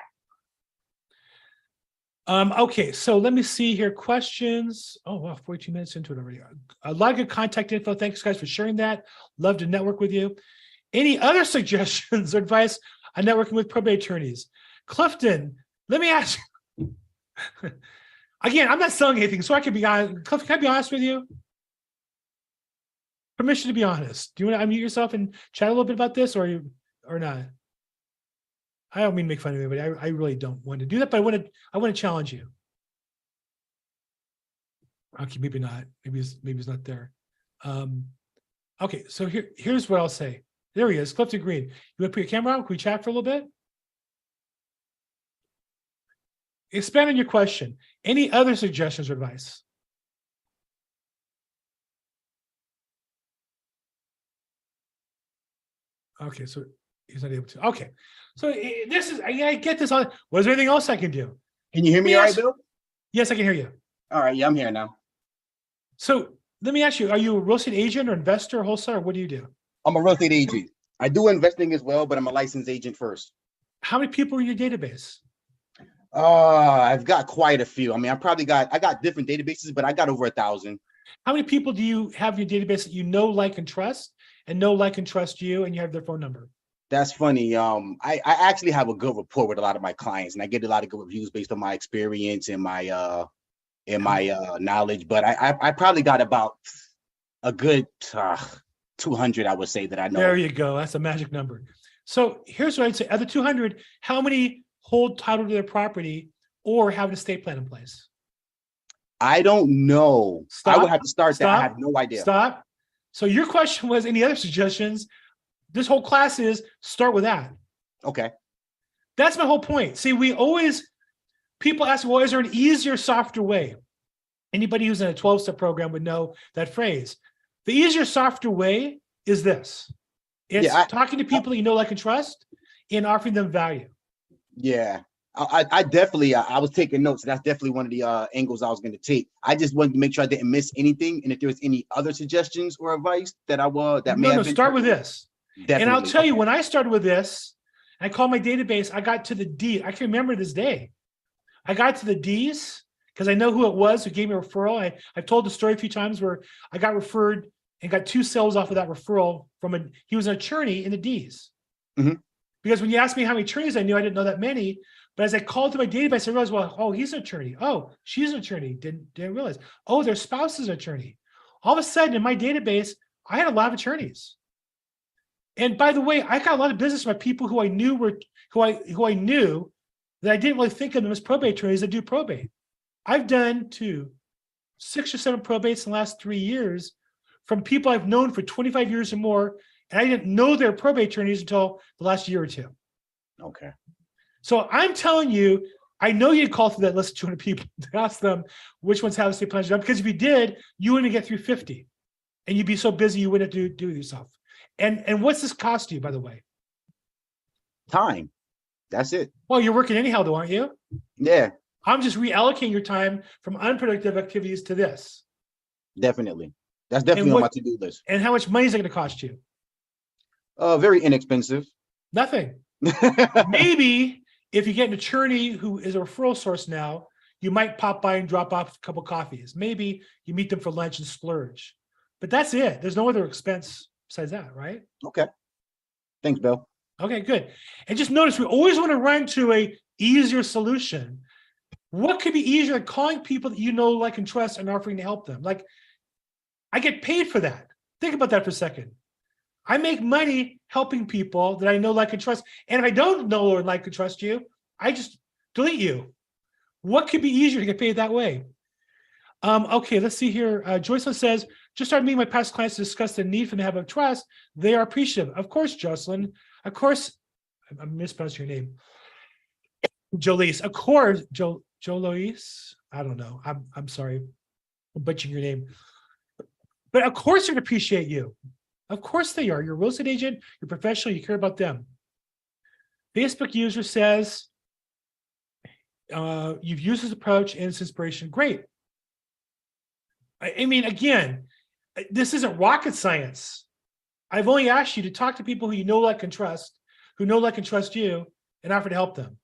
Okay, so let me see here. Questions. Oh, wow, 42 minutes into it already. A lot of good contact info. Thanks, guys, for sharing that. Love to network with you. Any other suggestions or advice on networking with probate attorneys? Clifton, let me ask you. Again, I'm not selling anything, so I can be honest. Clifton, can I be honest with you? Permission to be honest. Do you want to unmute yourself and chat a little bit about this or not? I don't mean to make fun of anybody. I really don't want to do that, but I want to challenge you. Okay, maybe not. Maybe it's not there. Okay, so here's what I'll say. There he is, Clifton Green. You want to put your camera on? Can we chat for a little bit? Expand on your question. Any other suggestions or advice? Okay, so he's not able to. Okay, so this is I get this on. Was there anything else I can do? Can you hear me Let all me right, ask- Bill? Yes, I can hear you. All right, yeah, I'm here now. So let me ask you: are you a real estate agent or investor, or wholesaler? What do you do? I'm a real estate agent. I do investing as well, but I'm a licensed agent first. How many people are in your database? I've got quite a few. I mean, I got different databases, but I got over 1,000. How many people do you have in your database that you know, like, and trust, and know, like, and trust you, and you have their phone number? That's funny. I actually have a good rapport with a lot of my clients, and I get a lot of good reviews based on my experience and my knowledge. But I probably got about a good 200, I would say, that I know. There you go. That's a magic number. So here's what I'd say: of the 200, how many hold title to their property or have an estate plan in place? I don't know. I Stop. would have to start that. I Stop. have no idea. Stop. So your question was any other suggestions? This whole class is start with that. Okay. That's my whole point. See, people ask, well, is there an easier, softer way? Anybody who's in a 12-step program would know that phrase. The easier, softer way is this. It's talking to people that you know, like, and trust and offering them value. Yeah. I definitely, I was taking notes. That's definitely one of the angles I was going to take. I just wanted to make sure I didn't miss anything. And if there was any other suggestions or advice that may have been. Start with this. Definitely. And I'll tell you, when I started with this, I called my database, I got to the D. I can remember this day. I got to the D's because I know who it was who gave me a referral. I've told the story a few times where I got referred and got 2 sales off of that referral he was an attorney in the D's. Mm-hmm. Because when you asked me how many attorneys I knew, I didn't know that many. But as I called to my database, I realized, well, oh, he's an attorney. Oh, she's an attorney. Didn't realize. Oh, their spouse is an attorney. All of a sudden, in my database, I had a lot of attorneys. And by the way, I got a lot of business by people who I knew who I knew that I didn't really think of them as probate attorneys that do probate. I've done 6 or 7 probates in the last 3 years from people I've known for 25 years or more, and I didn't know they're probate attorneys until the last year or 2. Okay. So I'm telling you, I know you'd call through that list of 200 people to ask them which ones have estate plans done, because if you did, you wouldn't get through 50, and you'd be so busy you wouldn't do it yourself. And what's this cost you, by the way? Time. That's it. Well, you're working anyhow, though, aren't you? Yeah, I'm just reallocating your time from unproductive activities to this. definitely. That's definitely on my to-do list. And how much money is it going to cost you? Very inexpensive. Nothing. Maybe if you get an attorney who is a referral source now, you might pop by and drop off a couple coffees. Maybe you meet them for lunch and splurge. But that's it. There's no other expense besides that, right? Okay. Thanks, Bill. Okay, good. And just notice we always want to run to a easier solution. What could be easier than calling people that you know, like, and trust and offering to help them? Like, I get paid for that. Think about that for a second. I make money helping people that I know, like, and trust. And if I don't know or like and trust you, I just delete you. What could be easier to get paid that way? Okay, let's see here. Joycelyn says, just started meeting my past clients to discuss the need for them to have a trust. They are appreciative. Of course, Jocelyn. Of course, I'm mispronouncing your name. Jolise. Of course, Joloise. I don't know. I'm sorry. I'm butchering your name. But of course they're going to appreciate you. Of course they are. You're a real estate agent, you're professional, you care about them. Facebook user says, you've used this approach and it's inspiration. Great. I mean, again, this isn't rocket science. I've only asked you to talk to people who you know, like, and trust, who know, like, and trust you, and offer to help them.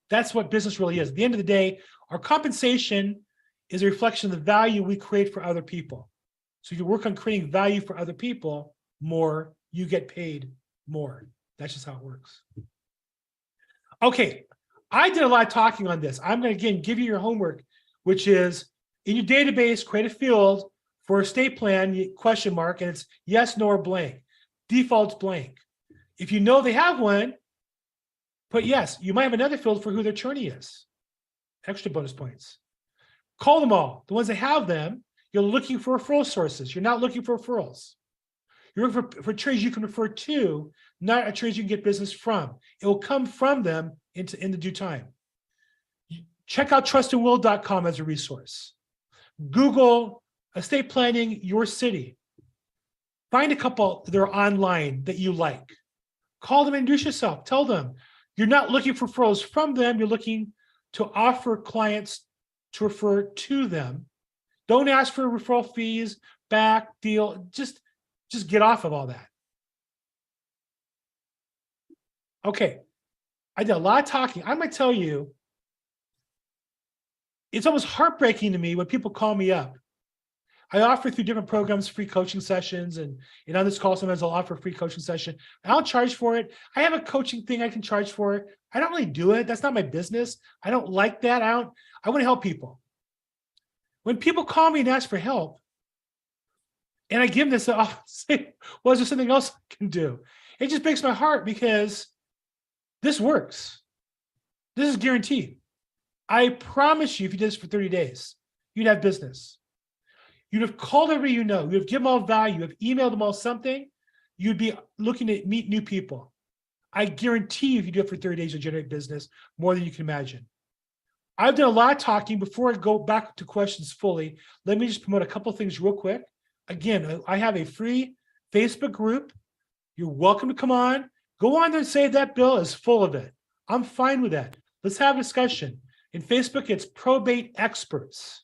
That's what business really is. At the end of the day, our compensation is a reflection of the value we create for other people. So if you work on creating value for other people more, you get paid more. That's just how it works. Okay, I did a lot of talking on this. I'm going to, again, give you your homework, which is in your database, create a field for estate plan, question mark, and it's yes, no, or blank. Default's blank. If you know they have one, put yes. You might have another field for who their attorney is. Extra bonus points. Call them all. The ones that have them, you're looking for referral sources. You're not looking for referrals. You're looking for attorneys you can refer to, not attorneys you can get business from. It will come from them in the due time. Check out trustandwill.com as a resource. Google estate planning your city. Find a couple that are online that you like. Call them, introduce yourself. Tell them you're not looking for referrals from them. You're looking to offer clients to refer to them. Don't ask for referral fees, back, deal. Just get off of all that. Okay. I did a lot of talking. I'm going to tell you, it's almost heartbreaking to me when people call me up. I offer through different programs, free coaching sessions, and on this call, sometimes I'll offer a free coaching session. I'll charge for it. I have a coaching thing I can charge for it. I don't really do it. That's not my business. I don't like that. I want to help people. When people call me and ask for help, and I give them this, I'll say, well, is there something else I can do? It just breaks my heart because this works. This is guaranteed. I promise you, if you did this for 30 days, you'd have business. You'd have called everybody you know. You'd have given them all value. You'd have emailed them all something. You'd be looking to meet new people. I guarantee you, if you do it for 30 days, you'll generate business more than you can imagine. I've done a lot of talking. Before I go back to questions fully, let me just promote a couple of things real quick. Again, I have a free Facebook group. You're welcome to come on. Go on there and say that bill is full of it. I'm fine with that. Let's have a discussion. In Facebook, it's Probate Experts.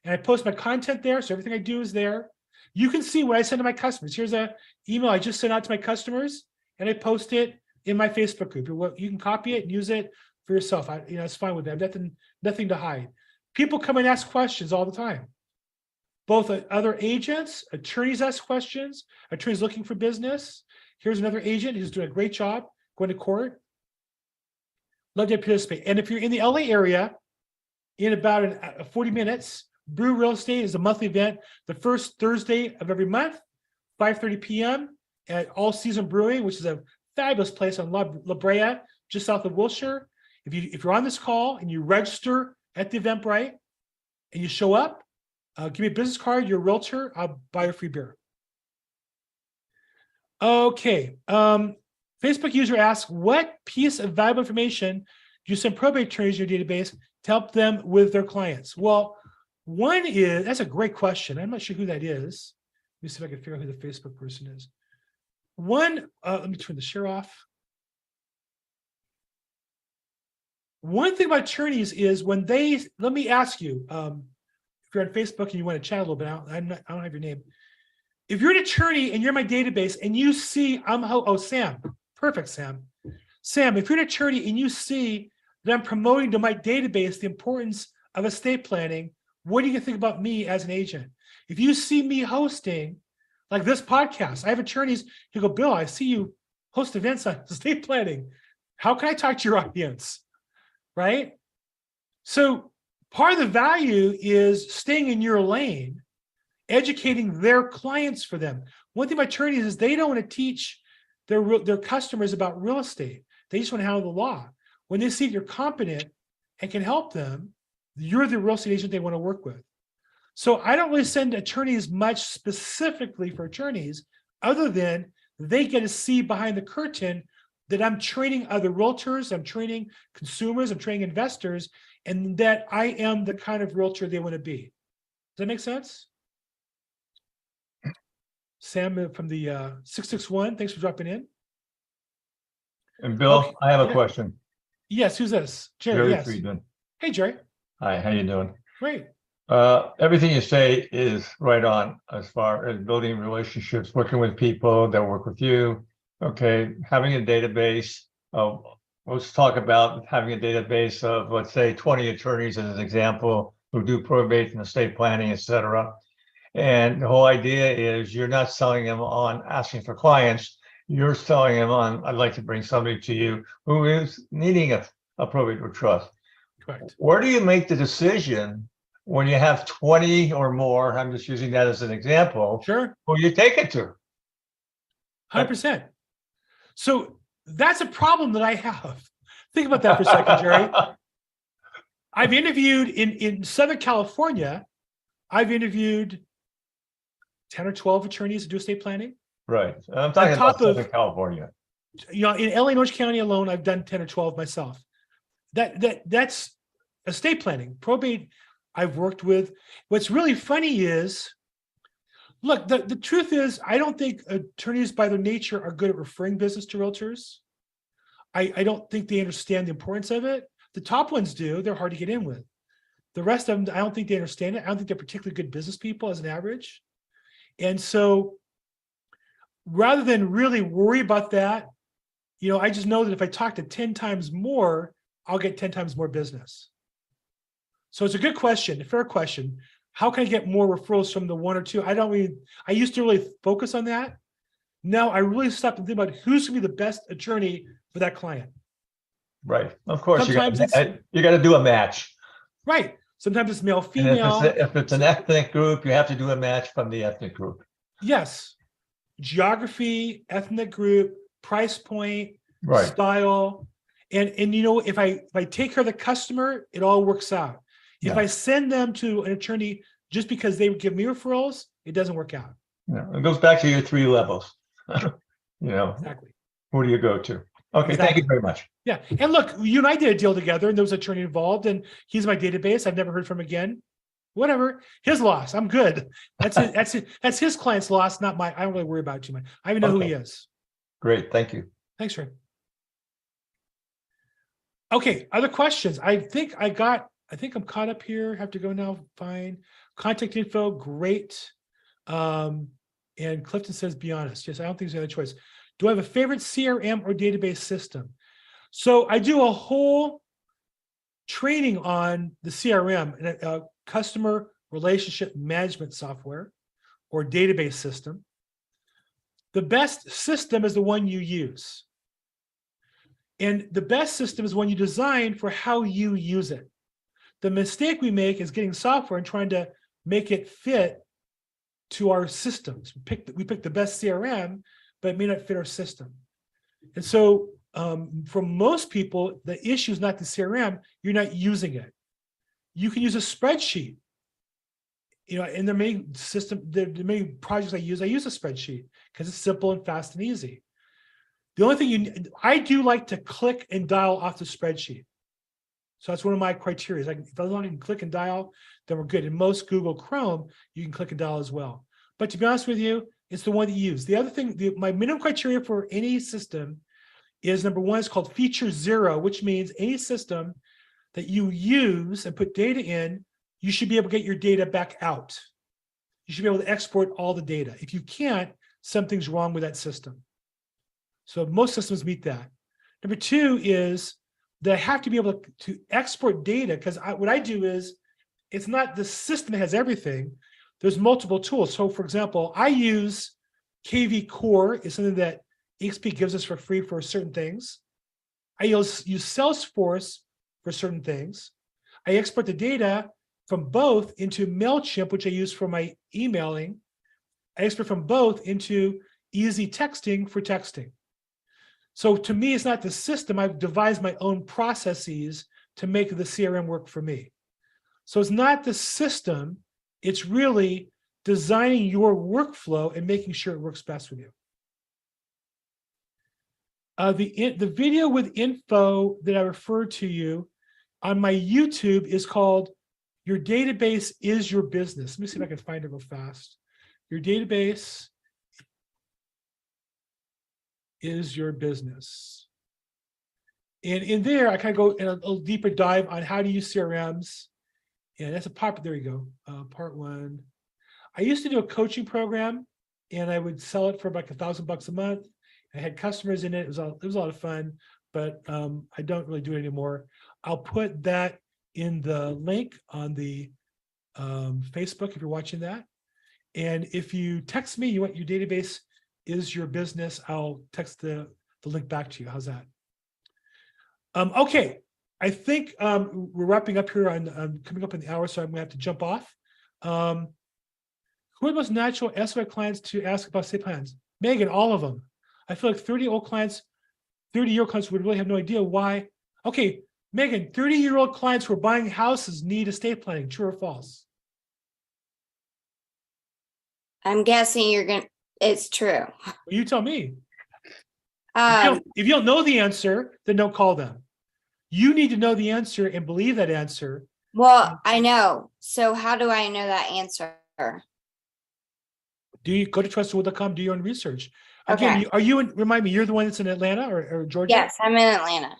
And I post my content there, so everything I do is there. You can see what I send to my customers. Here's an email I just sent out to my customers, and I post it in my Facebook group. You can copy it and use it for yourself. It's fine with that. Nothing to hide. People come and ask questions all the time. Both other agents, attorneys ask questions, attorneys looking for business. Here's another agent who's doing a great job going to court. Love to participate. And if you're in the LA area, in about 40 minutes, Brew Real Estate is a monthly event, the first Thursday of every month, 5:30 p.m. at All Season Brewing, which is a fabulous place on La Brea, just south of Wilshire. If you're on this call and you register at the Eventbrite and you show up, give me a business card, you're a realtor, I'll buy a free beer. Okay. Facebook user asks, what piece of valuable information do you send probate attorneys in your database to help them with their clients? Well, that's a great question. I'm not sure who that is. Let me see if I can figure out who the Facebook person is. Let me turn the share off. One thing about attorneys is let me ask you, if you're on Facebook and you want to chat a little bit, I don't have your name. If you're an attorney and you're in my database and you see, Sam, perfect, Sam. Sam, if you're an attorney and you see that I'm promoting to my database the importance of estate planning, what do you think about me as an agent? If you see me hosting like this podcast, I have attorneys who go, Bill, I see you host events on estate planning. How can I talk to your audience? Right? So part of the value is staying in your lane, educating their clients for them. One thing about attorneys is they don't want to teach their customers about real estate. They just want to handle the law. When they see you're competent and can help them, you're the real estate agent they want to work with. So I don't really send attorneys much specifically for attorneys, other than they get to see behind the curtain that I'm training other realtors, I'm training consumers, I'm training investors, and that I am the kind of realtor they want to be. Does that make sense? Sam from the 661, thanks for dropping in. And Bill, Okay, I have a yeah. question. Yes, who's this? Jerry, Jerry yes. Friedman. Hey, Jerry. Hi, how you doing? Great. Everything you say is right on as far as building relationships, working with people that work with you. Okay, having a database of, let's talk about having a database of, let's say, 20 attorneys as an example who do probate and estate planning, et cetera. And the whole idea is you're not selling them on asking for clients. You're selling them on, I'd like to bring somebody to you who is needing a probate or trust. Correct. Where do you make the decision when you have 20 or more? I'm just using that as an example. Sure. Who you take it to? 100%. So that's a problem that I have. Think about that for a second, Jerry. I've interviewed in Southern California, I've interviewed 10 or 12 attorneys to do estate planning. Right. I'm talking On top about Southern of- California. In LA, Orange County alone, I've done 10 or 12 myself. That's estate planning. Probate, I've worked with. What's really funny is, Look, the truth is, I don't think attorneys by their nature are good at referring business to realtors. I don't think they understand the importance of it. The top ones do. They're hard to get in with. The rest of them, I don't think they understand it. I don't think they're particularly good business people as an average. And so rather than really worry about that, I just know that if I talk to 10 times more, I'll get 10 times more business. So it's a good question, a fair question. How can I get more referrals from the one or two? I used to really focus on that. Now I really stop and think about who's gonna be the best attorney for that client. Right. Of course, Sometimes you got to do a match. Right. Sometimes it's male, And female. if it's an ethnic group, you have to do a match from the ethnic group. Yes. Geography, ethnic group, price point, Right. style. And if I take care of the customer, it all works out. If Yeah. I send them to an attorney just because they would give me referrals, it doesn't work out. Yeah. It goes back to your 3 levels. Exactly. Who do you go to? Okay. Thank you very much. Yeah. And look, you and I did a deal together and there was an attorney involved and he's in my database. I've never heard from him again. Whatever. His loss. I'm good. That's his client's loss, not mine. I don't really worry about it too much. I even know who he is. Great. Thank you. Thanks, Ray. Okay, other questions? I think I'm caught up here. Have to go now. Fine. Contact info, great. And Clifton says, be honest. Yes, I don't think there's any other choice. Do I have a favorite CRM or database system? So I do a whole training on the CRM, customer relationship management software or database system. The best system is the one you use. And the best system is one you design for how you use it. The mistake we make is getting software and trying to make it fit to our systems. We pick the best CRM, but it may not fit our system. And so for most people, the issue is not the CRM, you're not using it. You can use a spreadsheet. In the main system, the main projects I use a spreadsheet because it's simple and fast and easy. The only thing I do like to click and dial off the spreadsheet. So that's one of my criteria. If I can click and dial, then we're good. In most Google Chrome, you can click and dial as well. But to be honest with you, it's the one that you use. The other thing, my minimum criteria for any system is number one, it's called feature 0, which means any system that you use and put data in, you should be able to get your data back out. You should be able to export all the data. If you can't, something's wrong with that system. So most systems meet that. Number 2 is that I have to be able to export data because what I do is, it's not the system that has everything. There's multiple tools. So for example, I use KV Core is something that EXP gives us for free for certain things. I use Salesforce for certain things. I export the data from both into MailChimp, which I use for my emailing. I export from both into Easy Texting for texting. So to me, it's not the system. I've devised my own processes to make the CRM work for me. So it's not the system. It's really designing your workflow and making sure it works best with you. The video with info that I referred to you on my YouTube is called Your Database is Your Business. Let me see if I can find it real fast. Your database is your business. And in there, I kind of go in a little deeper dive on how to use CRMs. And that's a part, there you go, part 1. I used to do a coaching program and I would sell it for like $1,000 a month. I had customers in it. It was a lot of fun, but I don't really do it anymore. I'll put that in the link on the Facebook if you're watching that. And if you text me, you want your database is your business, I'll text the link back to you. How's that? Okay, I think we're wrapping up here on coming up in the hour, so I'm gonna have to jump off. Who are the most natural SOI clients to ask about estate plans? Megan, all of them. I feel like 30-year-old clients would really have no idea why. Okay, Megan, 30-year-old clients who are buying houses need estate planning, true or false? I'm guessing it's true. Well, you tell me. Um, If you don't know the answer, then don't call them. You need to know the answer and believe that answer. well, I know. So how do I know that answer? Do you go to trustworld.com, do your own research? Again, Okay. are you in, remind me, you're the one that's in Atlanta or Georgia? Yes, I'm in Atlanta.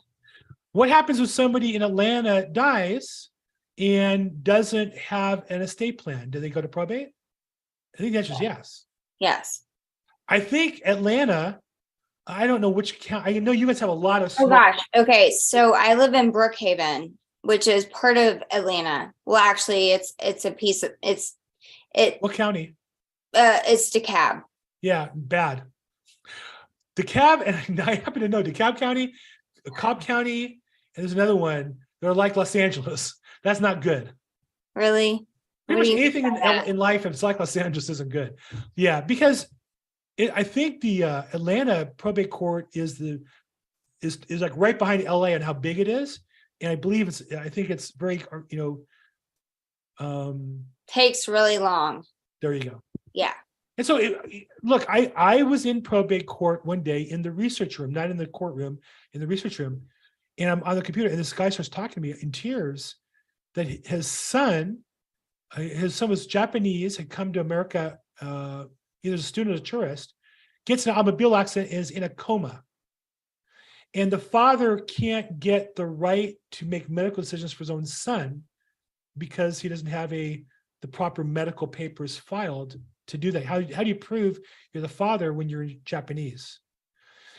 What happens if somebody in Atlanta dies and doesn't have an estate plan? Do they go to probate? I think the answer is yes. Yes. I think Atlanta, I don't know which county. I know you guys have a lot of. Oh small- gosh. Okay. So I live in Brookhaven, which is part of Atlanta. Well, actually, it's a piece of it's What county? DeKalb. Yeah, bad. DeKalb, and I happen to know DeKalb County, Cobb County, and there's another one. They're like Los Angeles. That's not good. Really? Pretty What much do you anything think about that? in life, if it's like Los Angeles, isn't good. Yeah, because I think the Atlanta probate court is like right behind LA and how big it is, and I believe I think it's very Takes really long. there you go. Yeah. And so, look, I was in probate court one day in the research room, not in the courtroom, in the research room, and I'm on the computer, and this guy starts talking to me in tears that his son was Japanese, had come to America, either as a student or a tourist, gets in an automobile accident, and is in a coma. And the father can't get the right to make medical decisions for his own son because he doesn't have the proper medical papers filed to do that. How do you prove you're the father when you're Japanese?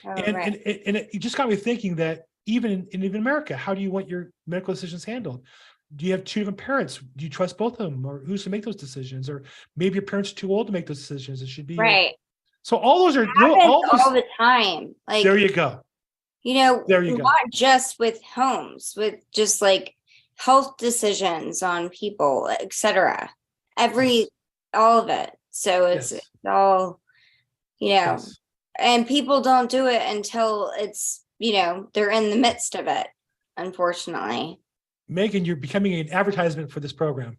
Oh, And right. it just got me thinking that even in America, how do you want your medical decisions handled? Do you have two different parents? Do you trust both of them, or who's to make those decisions? Or maybe your parents are too old to make those decisions. It should be Right. So all those are Happens all all those, the time. Like, there you go. There you go. not just with homes, with just like health decisions on people, etc. Yes. All of it. So it's Yes. all, Yes. and people don't do it until it's, they're in the midst of it, unfortunately. Megan, you're becoming an advertisement for this program.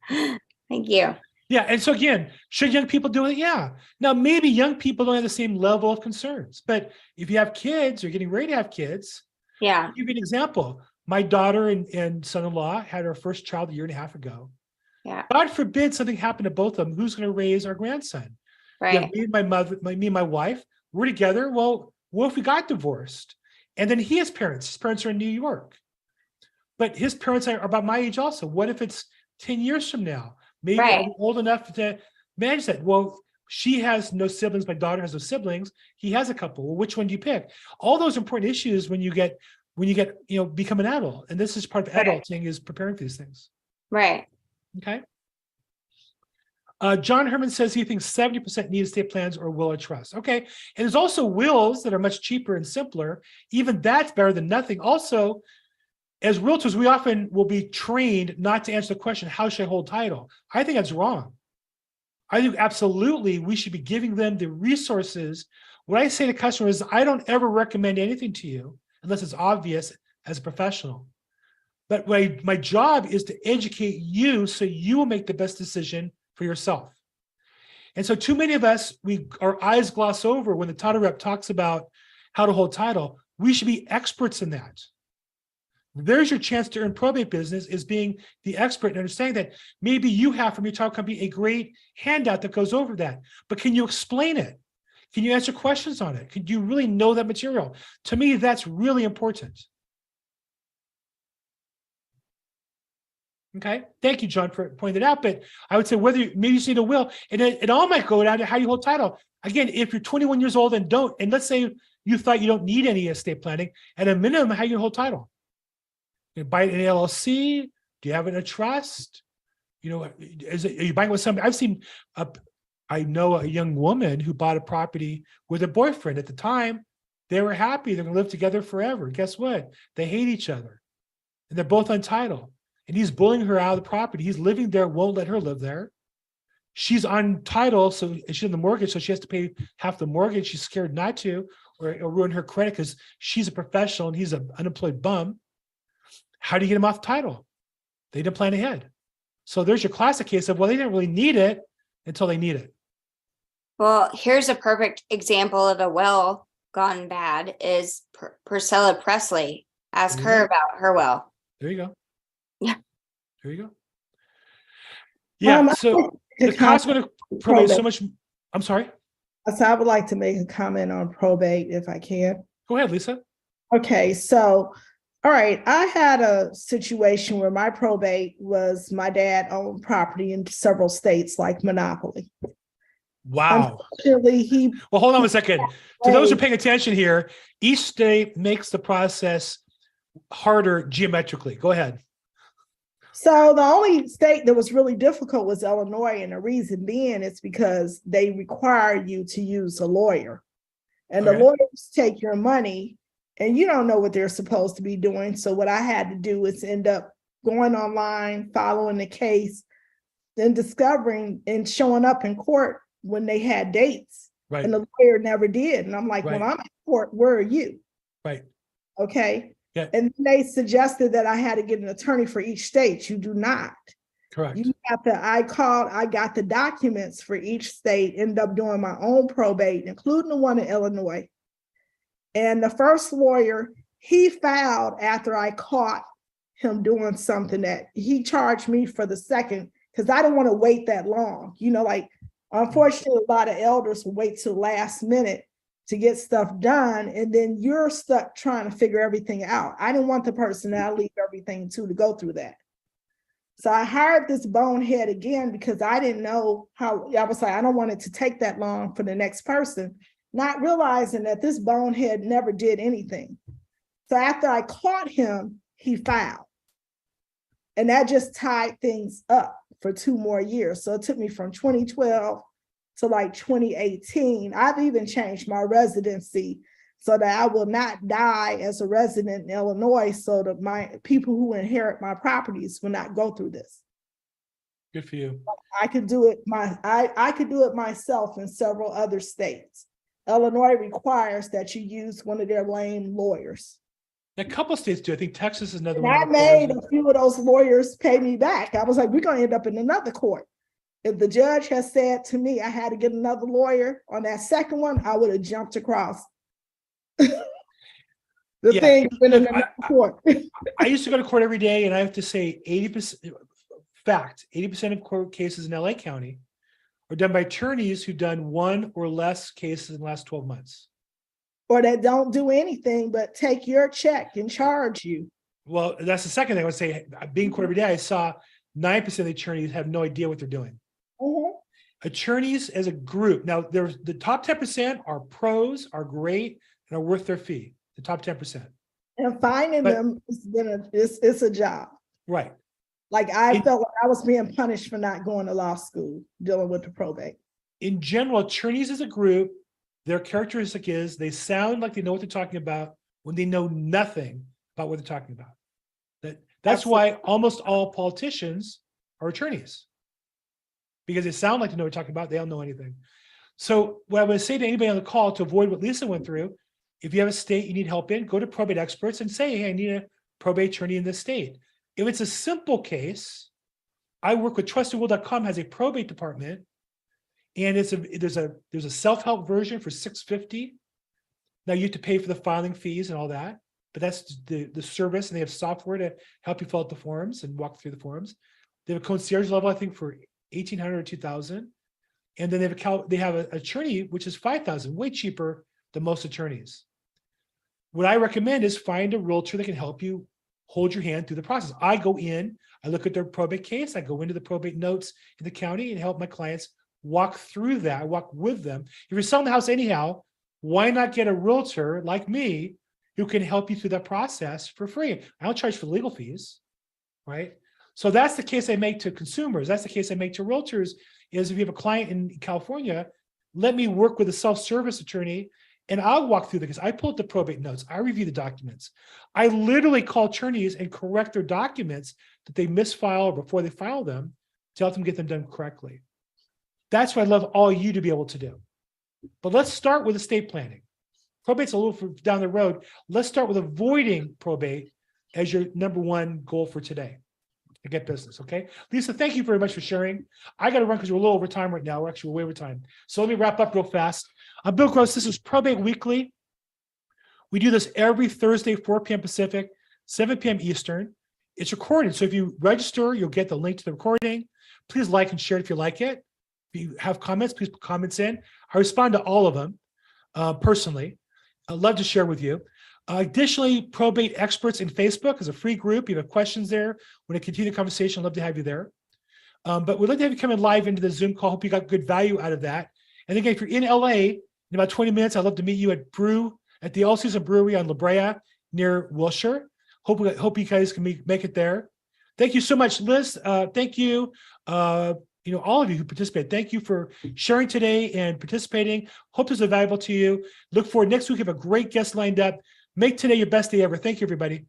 Thank you. Yeah. And so again, should young people do it? Yeah. Now, maybe young people don't have the same level of concerns, but if you have kids or getting ready to have kids, Yeah. I'll give you an example. My daughter and son-in-law had our first child a year and a half ago. Yeah. God forbid something happened to both of them. Who's going to raise our grandson? Yeah, Right. me and my mother, me and my wife, we're together. Well, what if we got divorced? And then he has parents. His parents are in New York. But his parents are about my age also. What if it's 10 years from now? Maybe Right. I'm old enough to manage that. Well, she has no siblings. My daughter has no siblings. He has a couple. Well, which one do you pick? All those important issues when you get, become an adult. And this is part of Right. adulting, is preparing for these things. Right. Okay. John Herman says he thinks 70% need estate plans or will or trust. Okay. And there's also wills that are much cheaper and simpler. Even that's better than nothing. Also, as realtors, we often will be trained not to answer the question, how should I hold title? I think that's wrong. I think absolutely we should be giving them the resources. What I say to customers is I don't ever recommend anything to you unless it's obvious as a professional. But my job is to educate you so you will make the best decision for yourself. And so too many of us, our eyes gloss over when the title rep talks about how to hold title. We should be experts in that. There's your chance to earn probate business, is being the expert and understanding that maybe you have from your title company a great handout that goes over that. But can you explain it? Can you answer questions on it? Can you really know that material? To me, that's really important. Okay, thank you, John, for pointing that out. But I would say maybe you just need a will, and it all might go down to how you hold title. Again, if you're 21 years old and let's say you thought you don't need any estate planning, at a minimum, how you hold title? You buy it in an LLC? Do you have it in a trust? Are you buying with somebody? I know a young woman who bought a property with a boyfriend. At the time, they were happy. They're going to live together forever. Guess what? They hate each other, and they're both on title. And he's bullying her out of the property. He's living there, won't let her live there. She's on title, so she's on the mortgage, so she has to pay half the mortgage. She's scared not to, or it'll ruin her credit because she's a professional and he's an unemployed bum. How do you get him off title? They didn't plan ahead. So there's your classic case of, well, they didn't really need it until they need it. Well, here's a perfect example of a will gone bad is Priscilla Presley. Ask her about her will. There you go. Yeah. There you go. Yeah. So the Probate is so Probate. much. I'm sorry. So I would like to make a comment on probate if I can. Go ahead, Lisa. Okay, so, all right, I had a situation where my probate was my dad owned property in several states like monopoly. Wow. Unfortunately, he, Well, hold on a second. To those who are paying attention here, each state makes the process harder geometrically. Go ahead. so the only state that was really difficult was Illinois, and the reason being is because they require you to use a lawyer. And the Okay. lawyers take your money and you don't know what they're supposed to be doing. So what I had to do is end up going online, following the case, then discovering and showing up in court when they had dates. Right. And the lawyer never did. And I'm like, Right. when I'm in court, where are you? Right. Okay. Yeah. And they suggested that I had to get an attorney for each state. You do not. Correct. You have to, I got the documents for each state, ended up doing my own probate, including the one in Illinois. And the first lawyer, he filed after I caught him doing something that he charged me for the second, because I didn't want to wait that long. You know, like, unfortunately, a lot of elders will wait till the last minute to get stuff done, and then you're stuck trying to figure everything out. I didn't want the person that I leave everything to go through that. So I hired this bonehead again because I didn't know how. I was like, I don't want it to take that long for the next person, not realizing that this bonehead never did anything. So after I caught him, he filed. And that just tied things up for 2 more years. So it took me from 2012 to like 2018. I've even changed my residency so that I will not die as a resident in Illinois, so that my people who inherit my properties will not go through this. Good for you. I could do it I could do it myself in several other states. Illinois requires that you use one of their lame lawyers. A couple of states do. I think Texas is another And one. I that made requires a few of those lawyers pay me back. I was like, we're going to end up in another court. If the judge has said to me I had to get another lawyer on that second one, I would have jumped across the Yeah. thing in Look, another court. I used to go to court every day, and I have to say 80% of court cases in LA County are done by attorneys who've done 1 or less cases in the last 12 months. Or that don't do anything but take your check and charge you. Well, that's the second thing I would say. Being in court every day, I saw 9% of the attorneys have no idea what they're doing. Mhm. Attorneys as a group. Now, there's the top 10% are pros, are great, and are worth their fee. The top 10%. And finding But- them it's a job. Right. Like I In- felt like I was being punished for not going to law school, dealing with the probate. In general, attorneys as a group, their characteristic is they sound like they know what they're talking about when they know nothing about what they're talking about. That's why almost all politicians are attorneys. Because they sound like they know what they're talking about, they don't know anything. So what I would say to anybody on the call to avoid what Lisa went through, if you have a state you need help in, go to probate experts and say, hey, I need a probate attorney in this state. If it's a simple case, I work with trustedwill.com has a probate department, and there's a self-help version for $650. Now you have to pay for the filing fees and all that, but that's the service, and they have software to help you fill out the forms and walk through the forms. They have a concierge level, I think, for $1,800 or $2,000, and then they have an attorney which is $5,000, way cheaper than most attorneys. What I recommend is find a realtor that can help you hold your hand through the process. I go in, I look at their probate case, I go into the probate notes in the county and help my clients walk through that. I walk with them. If you're selling the house anyhow, why not get a realtor like me who can help you through that process for free? I don't charge for legal fees, right? So that's the case I make to consumers. That's the case I make to realtors is if you have a client in California, let me work with a self-service attorney and I'll walk through the case. I pull up the probate notes. I review the documents. I literally call attorneys and correct their documents that they misfile before they file them to help them get them done correctly. That's what I love all you to be able to do. But let's start with estate planning. Probate's a little down the road. Let's start with avoiding probate as your number one goal for today to get business, okay? Lisa, thank you very much for sharing. I got to run because we're a little over time right now. We're actually way over time. So let me wrap up real fast. I'm Bill Gross. This is Probate Weekly. We do this every Thursday, 4 p.m. Pacific, 7 p.m. Eastern. It's recorded. So if you register, you'll get the link to the recording. Please like and share it if you like it. If you have comments, please put comments in. I respond to all of them personally. I'd love to share with you. Additionally, Probate Experts in Facebook is a free group. You have questions there. Want to continue the conversation, I'd love to have you there. But we'd like to have you come in live into the Zoom call. Hope you got good value out of that. And again, if you're in LA, in about 20 minutes, I'd love to meet you at the All Season Brewery on La Brea near Wilshire. Hope you guys can make it there. Thank you so much, Liz. Thank you. All of you who participated. Thank you for sharing today and participating. Hope this is valuable to you. Look forward next week. We have a great guest lined up. Make today your best day ever. Thank you, everybody.